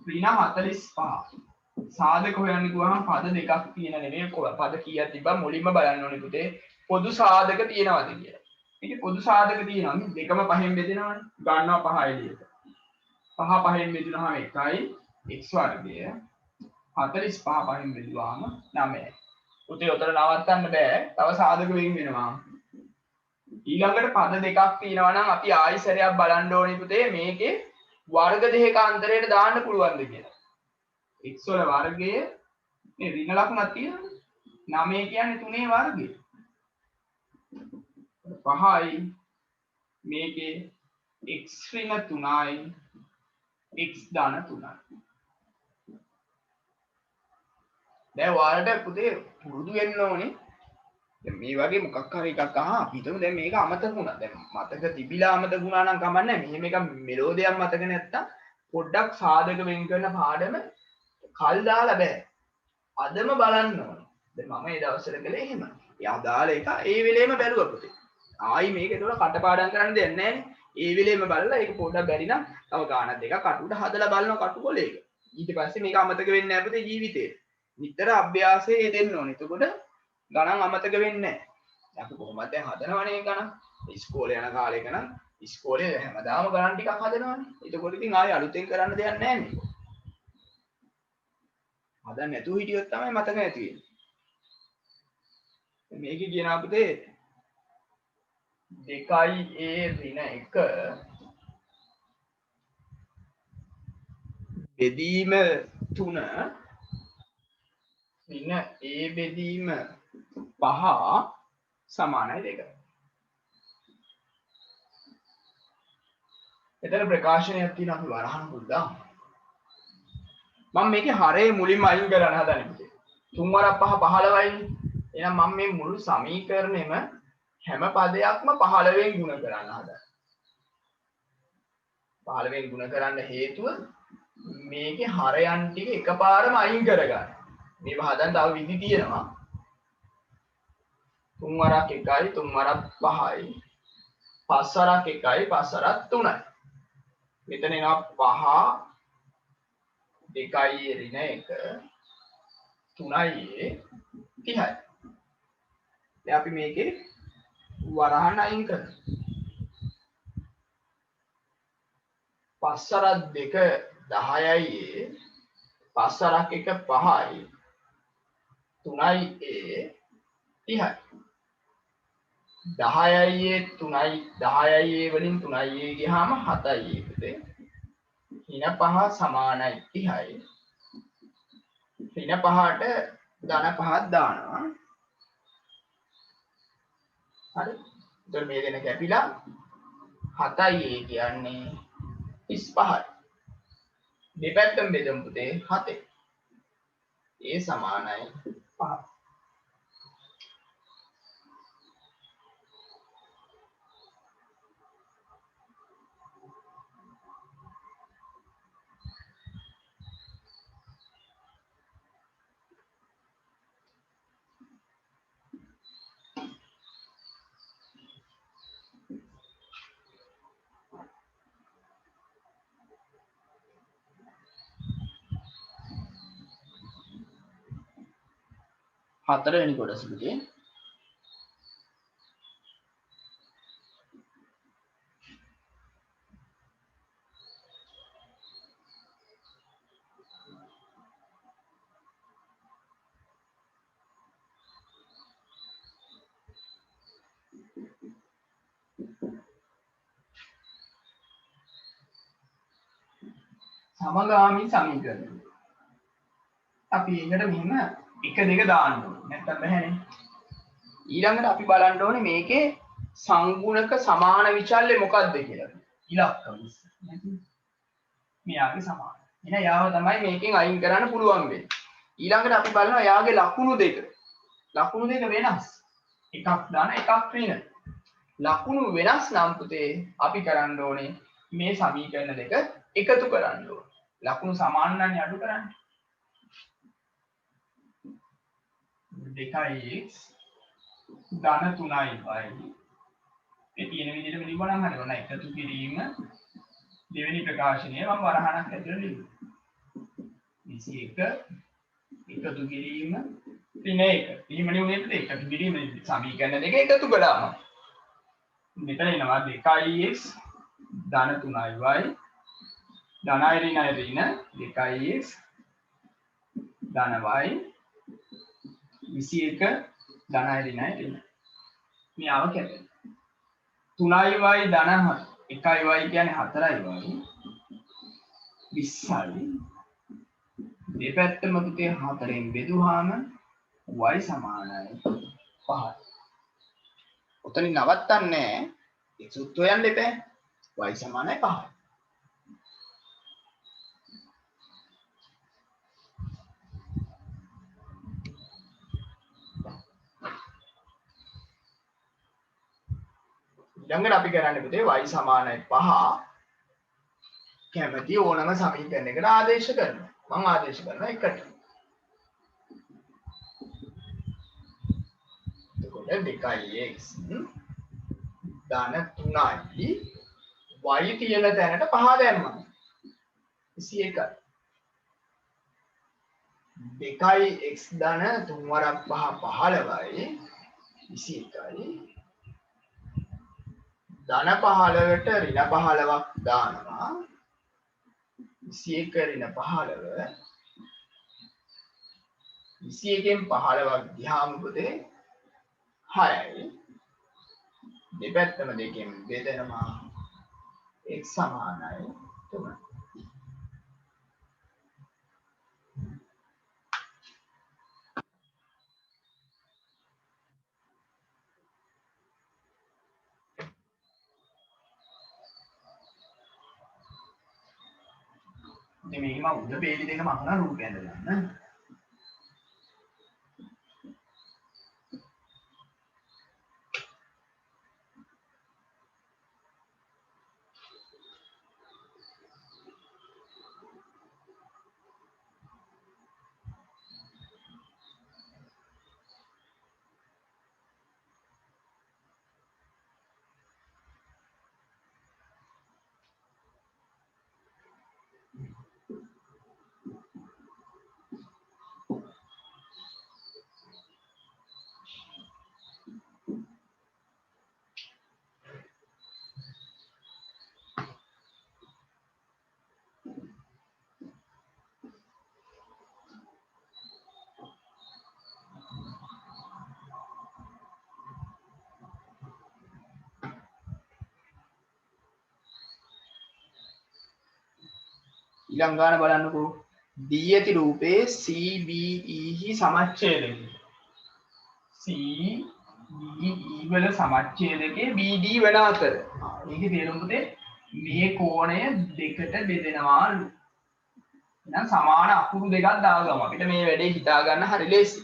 ඍණ 45 සාධක හොයන්න ගියාම පද දෙකක් තියෙන නෙමෙයි පද කීයක් තිබ්බා මුලින්ම බලන්න ඕනේ පුතේ පොදු සාධක තියෙනවද කියලා. මේකේ පොදු සාධක තියෙනවා දෙකම පහෙන් බෙදෙනවනේ. ගන්නවා 5 එළියට. 5 පහෙන් බෙදුනහම 1යි x වර්ගය 45 පහෙන් බෙදුවාම 9යි. පුතේ උතර නවත්තන්න බෑ. තව සාධක වෙන් වෙනවා. ඊළඟට පද දෙකක් තියෙනවා නම් අපි ආයි සැරයක් බලන්න ඕනේ පුතේ මේකේ වර්ග දෙකක අන්තරයට දාන්න පුළුවන්ද කියලා. x වල වර්ගය මේ ඍණ ලකුණක් තියෙනවනේ. 9 කියන්නේ 3 වර්ගය. 5යි මේකේ x ඍණ 3යි x ධන 3යි. දැන් ඔයාලට පුතේ පුරුදු වෙන්න ඕනේ. දැන් මේ වගේ මොකක් හරි එකක් අපි හිතමු දැන් මේක අමතක වුණා. දැන් මතක තිබිලා අමතක වුණා නම් කමක් නැහැ. මෙහෙම එකක් මෙලෝඩියක් මතක නැත්තම් පොඩ්ඩක් සාධක වෙන් කරන පාඩම කල් දාලා බෑ. අදම බලන්න ඕනේ. දැන් මම ඒ දවස්වල කළේ එහෙම. ඒ අදාළ එක ඒ වෙලේම බැලුවා පුතේ. ආයි මේක ඒතකොට කටපාඩම් කරන්න දෙන්නේ නැහැනේ. ඒ වෙලේම බලලා ඒක පොඩ්ඩක් බැරි නම් තව ගානක් දෙකක් කටුවට හදලා බලනවා කටුකොලේක. ඊට පස්සේ මේක අමතක වෙන්නේ නැහැ පුතේ ජීවිතේ. නිතර අභ්‍යාසය දෙන්න ඕනේ. එතකොට ගණන් අමතක වෙන්නේ නැහැ. අපි කොහොමද දැන් හදනවනේ ගණන්. ඉස්කෝලේ යන කාලේක නම් ඉස්කෝලේ හැමදාම ගණන් ටිකක් හදනවනේ. එතකොට ඉතින් ආයෙ අලුතෙන් කරන්න දෙයක් නැහැ නේ. හදන්න නැතුව හිටියොත් තමයි මතක නැති වෙන්නේ. මේකේ කියනවා පුතේ 2a ඍණ 1 බෙදීම 3 ඍණ a බෙදීම 5 සමානයි 2. එතන ප්‍රකාශනයක් තියෙනවා අපි වරහන් පුරුදා. මම මේකේ හරේ මුලින්ම අයින් කරන්න හදන්නේ පුතේ. 3 වරක් 5 15යි. එහෙනම් මම මේ මුළු සමීකරණෙම හැම පදයක්ම 15න් ගුණ කරන්න හදනවා. 15න් ගුණ කරන්න හේතුව මේකේ හරයන් ටික එකපාරම අයින් කරගන්න. මේව හදන්න තව විදි තියෙනවා. 3 වරක් 1යි 3 වරක් 5යි 5 වරක් 1යි 5 වරක් 3යි. මෙතන එනවා 5 2යි ඍණ 1 3යි 30යි. දැන් අපි මේකේ වරහන් අයින් කරනවා. 5 වරක් 2 10යි 5 වරක් 1 5යි 3යි 30යි. 10යි 3යි 10යි වලින් 3යි ගියාම 7යි පුතේ. ඍණ 5 සමානයි 30යි. ඍණ 5ට ධන 5ක් දානවා. හරි. එතකොට මේ දෙන කැපිලා 7යි කියන්නේ 35යි. දෙපැත්තම බෙදමු පුතේ 7. ඒ සමානයි 5. හතරවෙනි කොටස පුතේ සමගාමී සමීකරණ. අපි එකට මෙහෙම 1 2 දාන්න ඕනේ. නැත්තම් බැහැනේ. ඊළඟට අපි බලන්න ඕනේ මේකේ සංගුණක සමාන විචල්‍ය මොකක්ද කියලා. ඉලක්කම. මෙයාගේ සමාන. එහෙනම් යාව තමයි මේකෙන් අයින් කරන්න පුළුවන් වෙන්නේ. ඊළඟට අපි බලනවා යාගේ ලකුණු දෙක. ලකුණු දෙක වෙනස්. එකක් දාන එකක් ඍණ. ලකුණු වෙනස් නම් පුතේ අපි කරන්න ඕනේ මේ සමීකරණ දෙක එකතු කරන්න ඕනේ. ලකුණු සමාන නම් අඩු කරන්න. 2x ධන 3y මේ තියෙන විදිහටම ලියුවා නම් හරි. ඔන්න එකතු කිරීම දෙවෙනි ප්‍රකාශනය මම වරහණක් ඇතුළේ ලියුවා. 21 එකතු කිරීම ඍණ 1. එහෙම නෙවෙයි පුතේ එකතු කිරීම සමීකරණ දෙක එකතු කළාම මෙතන එනවා 2x ධන 3y ධනයි ඍණයි ඍණ 2x ධන y 21 ධනයි ඍණයි ඍණ. මෙයාව කැපෙන 3y ධන 1y කියන්නේ 4y 20යි. දෙපැත්තම පුතේ 4ෙන් බෙදුවාම y සමානයි 5යි. ඔතනින් නවත්තන්නේ නැහැ. ඒ සූත්‍රය යන්න එපා. y සමානයි 5යි. ඊළඟට අපි කරන්නේ පුතේ y සමානයි 5 කැමති ඕනම සමීකරණයකට ආදේශ කරනවා. මම ආදේශ කරනවා 1ට. එතකොට 2x ධන 3යි y තියෙන තැනට 5 දැම්මම 21යි. 2x ධන 3 වරක් 5 15යි 21යි. ධන 15ට ඍණ 15ක් දානවා 21 ඍණ 15 21න් 15ක් ගියාම පුතේ 6යි. දෙපැත්තම දෙකෙන් බෙදෙනවා x සමානයි 3. මේක මම උඩ බේලි දෙක මහන රූපය ඇඳගන්න. ඊළඟ ගාන බලන්නකෝ දී ඇති රූපේ CBE හි සමච්ඡේදකය CBE වල සමච්ඡේදකයේ BD වෙන අතර මේකේ තේරුම පුතේ මේ කෝණය දෙකට බෙදෙනවාලු එහෙනම් සමාන අකුරු දෙකක් දාගමු අපිට මේ වැඩේ හිතා ගන්න හරි ලේසි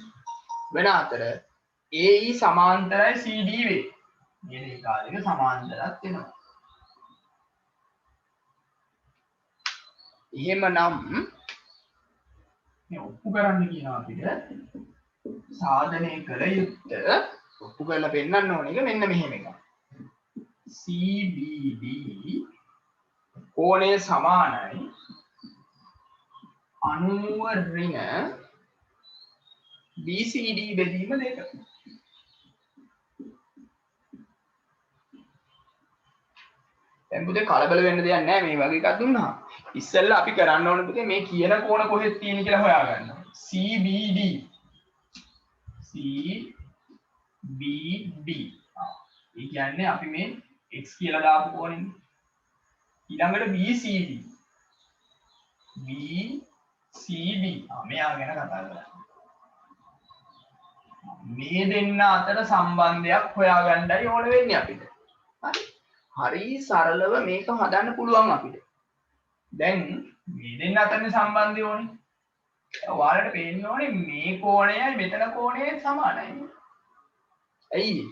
වෙන අතර AE සමාන්තරයි CD වේ මේ දෙක දෙක සමාන්තරක් වෙනවා එහෙමනම් මේ ඔප්පු කරන්න කියනවා අපිට සාධනය කළ යුත්තේ ඔප්පු කරලා පෙන්නන්න ඕන එක මෙන්න මෙහෙම එකක් CBD කෝණය සමානයි 90 ඍණ BCD බෙදීම දෙක දැන් පුතේ කලබල වෙන්න දෙයක් නැහැ මේ වගේ එකක් දුන්නා ඉස්සෙල්ලා අපි කරන්න ඕන පුතේ මේ කියන කෝණ කොහෙද තියෙන්නේ කියලා හොයාගන්න CBD CBD ඒ කියන්නේ අපි මේ x කියලා දාපු කෝණෙනේ ඊළඟට BCD BCD මෙයා ගැන කතා කරලා මේ දෙන්න අතර සම්බන්ධයක් හොයාගන්නයි ඕන වෙන්නේ අපිට හරි සරලව මේක හදන්න පුළුවන් අපිට දැන් මේ දෙන්න අතරේ සම්බන්ධය ඕනේ ඔයාලට පේන්න ඕනේ මේ කෝණයයි මෙතන කෝණයයි සමානයි ඇයි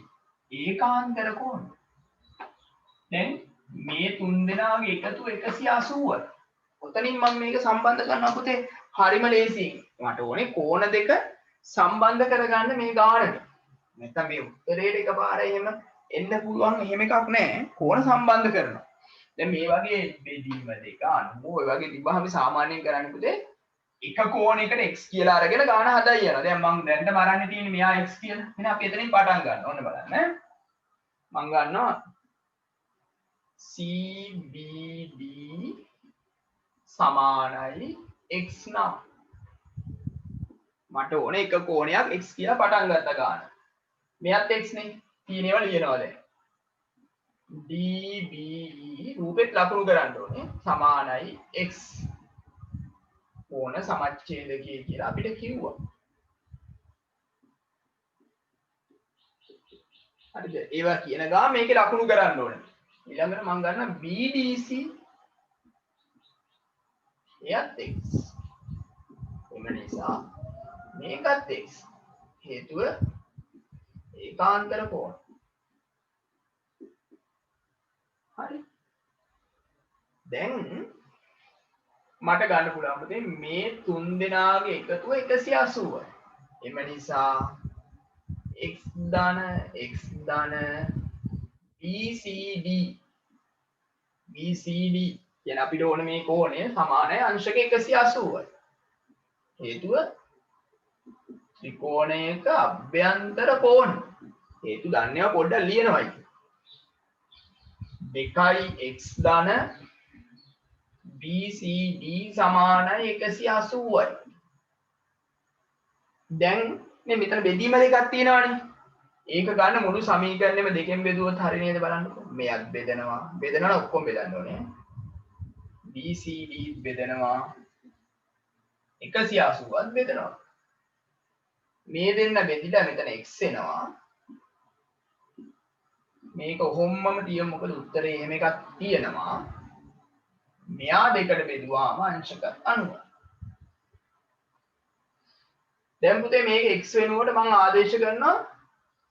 ඒකාන්තර කෝණ දැන් මේ තුන් දෙනාගේ එකතු 180යි ඔතනින් මම මේක සම්බන්ධ කරනවා පුතේ හරිම ලේසියෙන් මට ඕනේ කෝණ දෙක සම්බන්ධ කරගන්න මේ ගානට නැත්නම් මේ උත්තරේට එකපාරයි එහෙම එන්න පුළුවන් එහෙම එකක් නැහැ කෝණ සම්බන්ධ කරනවා දැන් මේ වගේ බෙදීම දෙක අනුව ඔය වගේ තිබ්බහම සාමාන්‍යයෙන් කරන්නේ පුතේ එක කෝණයකට x කියලා අරගෙන ගාන හදයි යනවා දැන් මම දැන්ට මරන්නේ තියෙන්නේ මෙයා x කියලා එහෙනම් අපි එතනින් පටන් ගන්න ඕන්න බලන්න මම ගන්නවා CBD සමානයි x නම් මට ඕනේ එක කෝණයක් x කියලා පටන් ගත්ත ගාන මෙයත් x නේ තියෙනවා ලියනවා දැන් DBE රූපෙත් ලකුණු කරන්න ඕනේ සමානයි x කෝණ සමච්ඡේදකය කියලා අපිට කිව්වා හරිද ඒවා කියන ගා මේකේ ලකුණු කරන්න ඕනේ ඊළඟට මම ගන්න BDC එයත් x එම නිසා මේකත් x හේතුව ඒකාන්තර කෝණ හරි දැන් මට ගන්න පුළුවන් පුතේ මේ තුන් දෙනාගේ එකතුව 180යි එම නිසා x ධන BCD කියන අපිට ඕන මේ කෝණය සමානයි අංශක 180යි හේතුව ත්‍රිකෝණයක අභ්‍යන්තර කෝණ හේතු දන්නේවා පොඩ්ඩක් ලියනවායි 2x ධන BCD සමානයි 180යි දැන් මේ මෙතන බෙදීම දෙකක් තියෙනවානේ ඒක ගන්න මුළු සමීකරණයම දෙකෙන් බෙදුවොත් හරිය නේද බලන්නකෝ මෙයක් බෙදනවා ඔක්කොම බෙදන්න ඕනේ BCD බෙදනවා 180වත් බෙදනවා මේ දෙන්න බෙදිලා මෙතන x එනවා මේක ඔහොමම තියමු මොකද උත්තරේ එහෙම එකක් තියෙනවා මෙයා දෙකට බෙදුවාම අංශක 90 දැන් පුතේ මේක x වෙනුවට මම ආදේශ කරනවා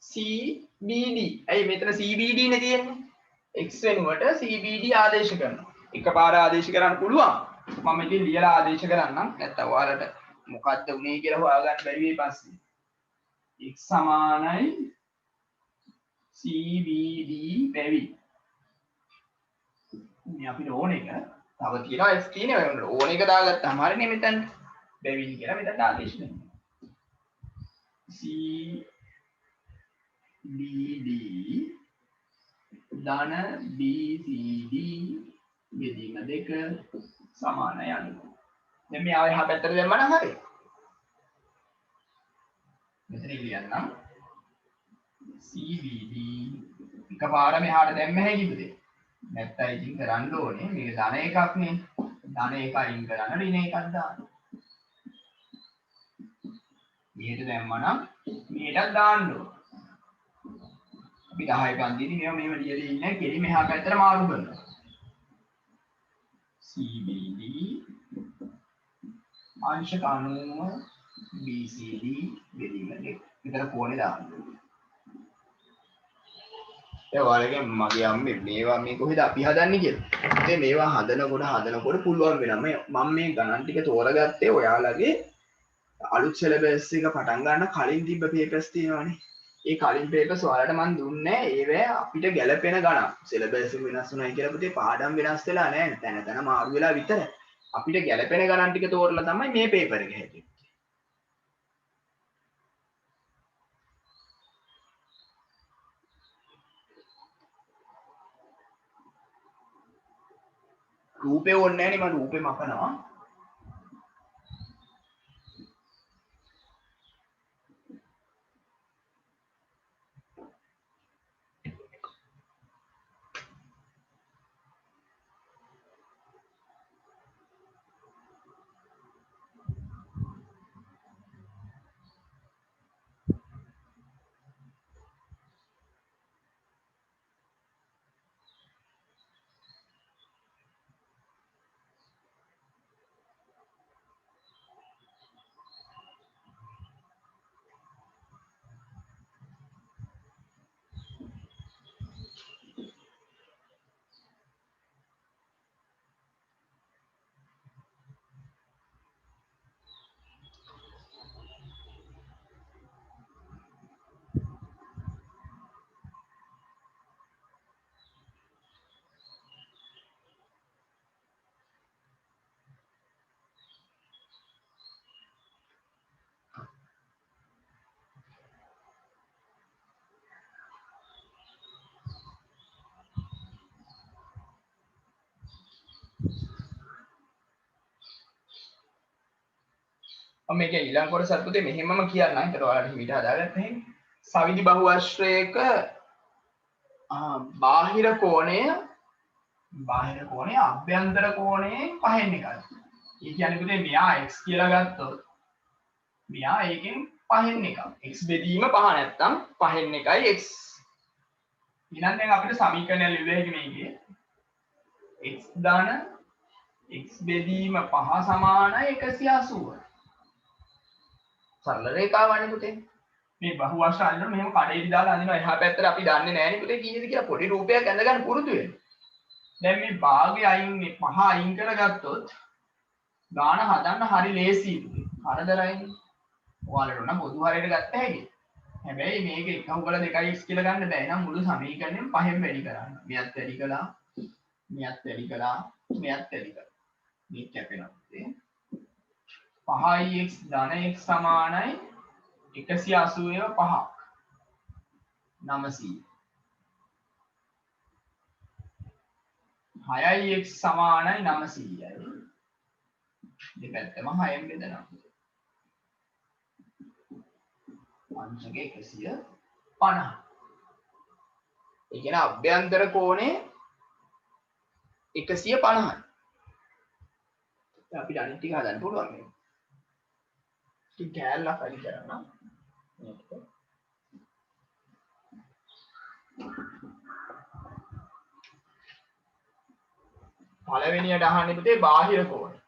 CBD ඇයි මෙතන CBD නේ තියෙන්නේ x වෙනුවට CBD ආදේශ කරනවා එකපාර ආදේශ කරන්න පුළුවන් මම ඉතින් ලියලා ආදේශ කරන්නම් නැත්නම් ඔයාලට මොකද්ද උනේ කියලා හොයාගන්න බැරි වෙයි පස්සේ x සමානයි CBD බැවි මේ අපිට ඕන එක තව තියෙනවා x තියෙනවා ඕන එක දාගත්තාම හරිනේ මෙතන බැවින් කියලා මෙතනට ආදේශ කරනවා CBD ධන BCD බෙදීම දෙක සමානයි අනුව දැන් මේ ආයෙ එහා පැත්තට දැම්මම හරි මෙතන ලියන්නම් CBD එකපාර මෙහාට දැම්ම හැකියිද නැත්නම් ඉතින් කරන්න ඕනේ මේක ධන එකක් නේ ධන එක අයින් කරන්න ඍණ එකක් දාන්න. මෙහෙට දැම්මනම් මෙහෙටත් දාන්න ඕන. අපි 10 ගන්දිදී මේවා මෙහෙම ලියලා ඉන්නේ කෙලි මෙහා පැත්තට මාරු කරනවා. CBD අංශක 90 BCD බෙදීම දෙක. විතර කෝණේ දාන්න. ඒ වගේ මගේ අම්මේ මේවා මේ කොහෙද අපි හදන්නේ කියලා. ඉතින් මේවා හදනකොට පුළුවන් වෙනවා. මම මේ ගණන් ටික තෝරගත්තේ ඔයාලගේ අලුත් සිලබස් එක පටන් ගන්න කලින් තිබ්බ පේපර්ස් තියෙනවනේ. ඒ කලින් පේපර්ස් ඔයාලට මම දුන්නේ ඒවැ අපිට ගැළපෙන ගණන්. සිලබස් එක වෙනස් වුණයි කියලා පුතේ පාඩම් වෙනස් වෙලා නැහැ. තැන මාරු වෙලා විතරයි. අපිට ගැළපෙන ගණන් ටික තෝරලා තමයි මේ පේපර් එක හැදෙන්නේ. රූපේ ඕනේ නැහැ නේ මම රූපේ මකනවා. මම මේක ඊළඟ කොටසත් පුතේ මෙහෙමම කියන්නම්. ඒතර ඔයාලට හිමිට හදාගත්ත හැටි. සවිදි බහුවශ්‍රයක බාහිර කෝණය අභ්‍යන්තර කෝණයෙන් පහෙන් එකයි. ඒ කියන්නේ පුතේ මෙයා x කියලා ගත්තොත් මෙයා ඒකෙන් පහෙන් එකක්. x බෙදීම පහ නැත්තම් පහෙන් එකයි x. ඊළඟ දැන් අපිට සමීකරණය ලියලා ඉන්නේ මේකේ x ධන x බෙදීම පහ සමානයි 180. සරල රේඛාවනේ පුතේ. මේ බහුවශ්‍ර අල්ලන මෙහෙම කඩේටි දාලා අඳිනවා. එහා පැත්තට අපි දන්නේ නැහැ නේ පුතේ කීයද කියලා පොඩි රූපයක් ඇඳ ගන්න පුරුදු වෙන්න. දැන් මේ භාගය අයින් මේ පහ අයින් කරගත්තොත් ගාන හදන්න හරි ලේසියි පුතේ. කරදරයිනේ. ඔයාලට නම් පොදු හරියට ගත්ත හැකි. හැබැයි මේක 1/2x කියලා ගන්න බෑ. එහෙනම් මුළු සමීකරණයම පහෙන් වැඩි කරන්න. මෙයත් වැඩි කළා. මෙයත් වැඩි කළා. මෙයත් වැඩි කළා. මේ කැපෙනවා පුතේ. 5x ධන x සමානයි 180 5ක් 900. 6x සමානයි 900යි. දෙපැත්තම 6ෙන් බෙදනවා. අංශක 150. ඒ කියන්නේ අභ්‍යන්තර කෝණය 150යි. අපිට අනිත් ටික හදන්න පුළුවන් නේ. ඉතින් කැලලා හරි කරනවා. පළවෙනියට අහන්නේ පුතේ බාහිර කෝණය.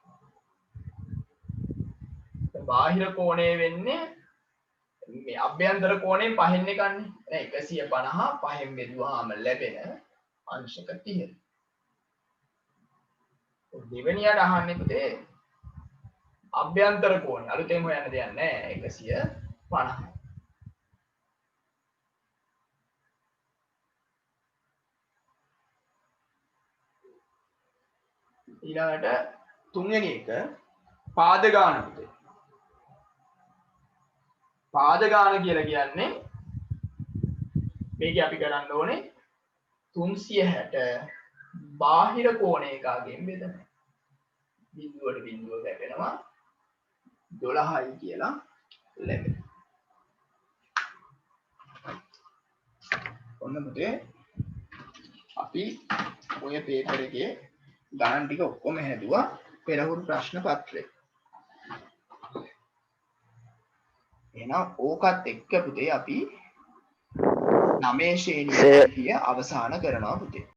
බාහිර කෝණය වෙන්නේ මේ අභ්‍යන්තර කෝණයෙන් පහෙන් එකන්නේ. දැන් 150 පහෙන් බෙදුවාම ලැබෙන අංශක 30. දෙවෙනියට අහන්නේ පුතේ අභ්‍යන්තර කෝණය. අලුතෙන් හොයන්න දෙයක් නැහැ. 150. ඊළඟට තුන්වෙනි එක පාද ගාන පුතේ. පාද ගාන කියලා කියන්නේ මේක අපි කරන්න ඕනේ 360 බාහිර කෝණයකගෙන් බෙදනවා. බිඳුවට බිඳුව කැපෙනවා 12යි කියලා ලැබෙනවා. ඔන්න පුතේ අපි ඔය පේපර් එකේ ගණන් ටික ඔක්කොම හැදුවා. පෙරහුරු ප්‍රශ්න පත්‍රය. එහෙනම් ඕකත් එක්ක පුතේ අපි 9 ශ්‍රේණිය පන්තිය අවසන් කරනවා පුතේ.